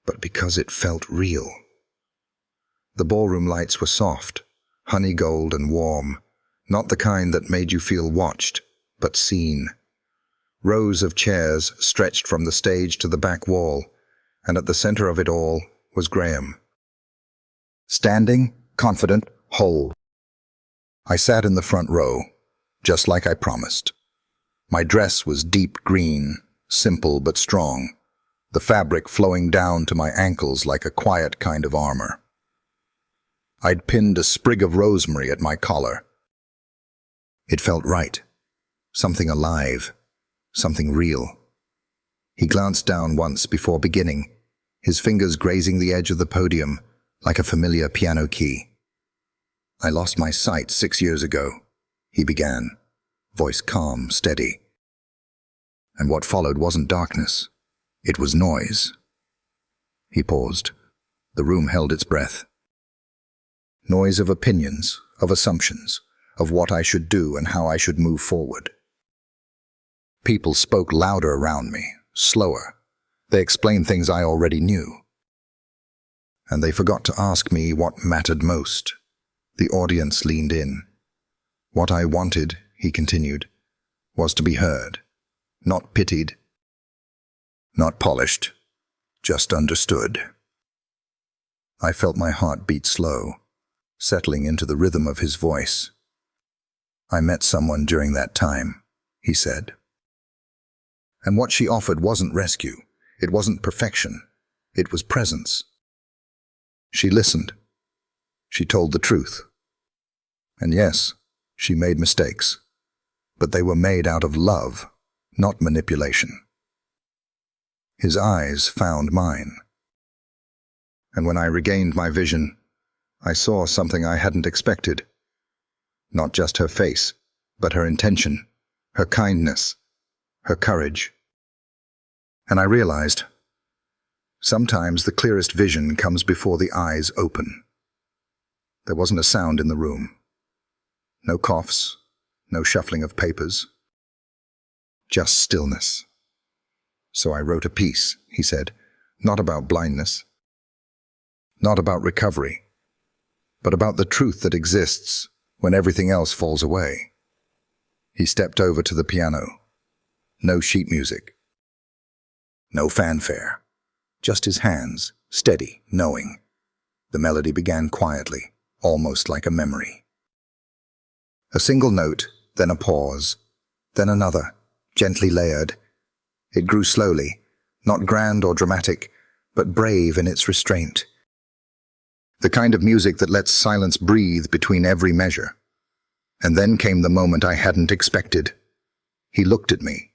but because it felt real. The ballroom lights were soft, honey gold and warm, not the kind that made you feel watched, but seen. Rows of chairs stretched from the stage to the back wall, and at the center of it all was Graham. Standing, confident, whole. I sat in the front row, just like I promised. My dress was deep green, simple but strong, the fabric flowing down to my ankles like a quiet kind of armor. I'd pinned a sprig of rosemary at my collar. It felt right, something alive, something real. He glanced down once before beginning, his fingers grazing the edge of the podium like a familiar piano key. "I lost my sight 6 years ago," he began, voice calm, steady. "And what followed wasn't darkness, it was noise." He paused. The room held its breath. Noise of opinions, of assumptions, of what I should do and how I should move forward. People spoke louder around me, slower. They explained things I already knew. And they forgot to ask me what mattered most. The audience leaned in. "What I wanted," he continued, "was to be heard, not pitied, not polished, just understood." I felt my heart beat slow, settling into the rhythm of his voice. "I met someone during that time," he said. "And what she offered wasn't rescue. It wasn't perfection. It was presence. She listened. She told the truth. And yes, she made mistakes. But they were made out of love, not manipulation." His eyes found mine. And when I regained my vision, I saw something I hadn't expected. Not just her face, but her intention, her kindness, her courage. And I realized, sometimes the clearest vision comes before the eyes open. There wasn't a sound in the room. No coughs, no shuffling of papers. Just stillness. "So I wrote a piece," he said, "not about blindness, not about recovery, but about the truth that exists when everything else falls away." He stepped over to the piano. No sheet music, No fanfare. Just his hands, steady, knowing. The melody began quietly, almost like a memory. A single note, then a pause, then another, gently layered. It grew slowly, not grand or dramatic, but brave in its restraint. The kind of music that lets silence breathe between every measure. And then came the moment I hadn't expected. He looked at me.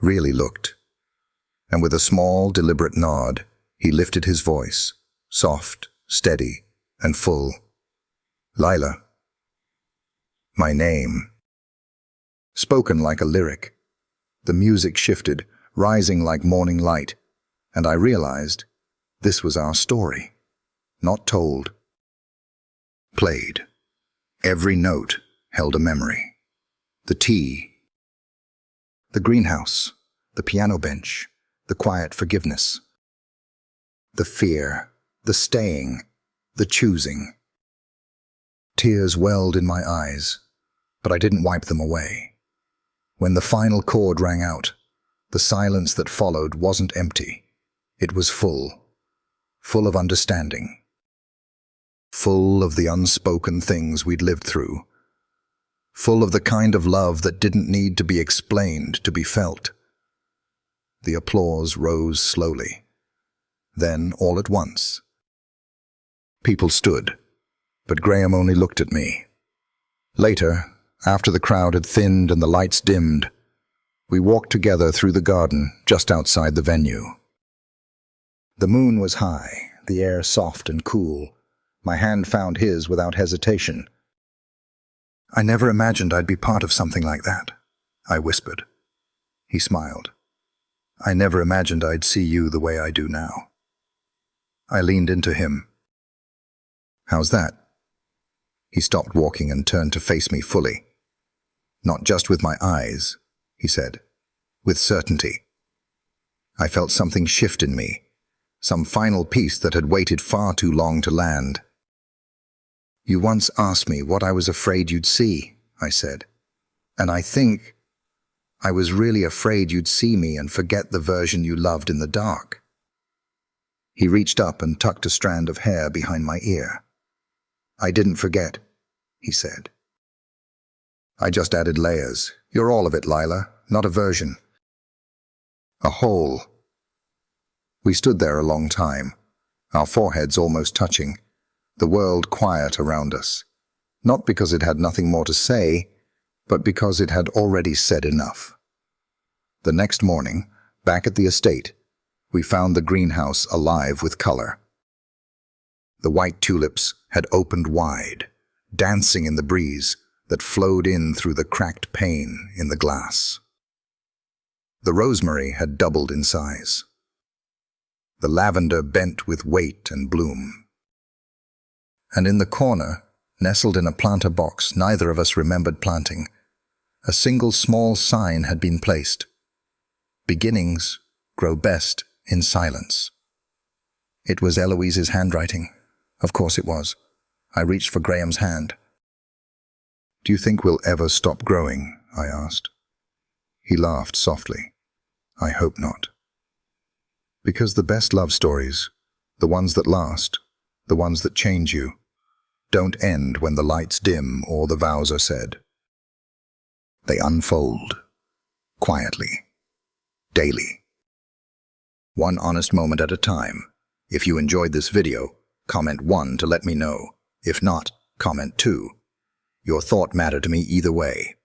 Really looked. And with a small, deliberate nod, he lifted his voice, soft, steady, and full. Lila. My name. Spoken like a lyric. The music shifted, rising like morning light, and I realized this was our story. Not told. Played. Every note held a memory. The tea. The greenhouse. The piano bench. The quiet forgiveness. The fear. The staying. The choosing. Tears welled in my eyes, but I didn't wipe them away. When the final chord rang out, the silence that followed wasn't empty. It was full. Full of understanding. Full of the unspoken things we'd lived through. Full of the kind of love that didn't need to be explained to be felt. The applause rose slowly. Then, all at once, people stood, but Graham only looked at me. Later, after the crowd had thinned and the lights dimmed, we walked together through the garden just outside the venue. The moon was high, the air soft and cool. My hand found his without hesitation. I never imagined I'd be part of something like that, I whispered. He smiled. I never imagined I'd see you the way I do now. I leaned into him. How's that? He stopped walking and turned to face me fully. Not just with my eyes, he said, with certainty. I felt something shift in me, some final piece that had waited far too long to land. You once asked me what I was afraid you'd see, I said, and I think I was really afraid you'd see me and forget the version you loved in the dark. He reached up and tucked a strand of hair behind my ear. I didn't forget, he said. I just added layers. You're all of it, Lila, not a version. A whole. We stood there a long time, our foreheads almost touching, the world quiet around us. Not because it had nothing more to say, but because it had already said enough. The next morning, back at the estate, we found the greenhouse alive with color. The white tulips had opened wide, dancing in the breeze that flowed in through the cracked pane in the glass. The rosemary had doubled in size. The lavender bent with weight and bloom. And in the corner, nestled in a planter box neither of us remembered planting, a single small sign had been placed. Beginnings grow best in silence. It was Eloise's handwriting. Of course it was. I reached for Graham's hand. Do you think we'll ever stop growing? I asked. He laughed softly. I hope not. Because the best love stories, the ones that last, the ones that change you, don't end when the lights dim or the vows are said. They unfold, quietly, daily. One honest moment at a time. If you enjoyed this video, comment 1 to let me know. If not, comment 2. Your thought mattered to me either way.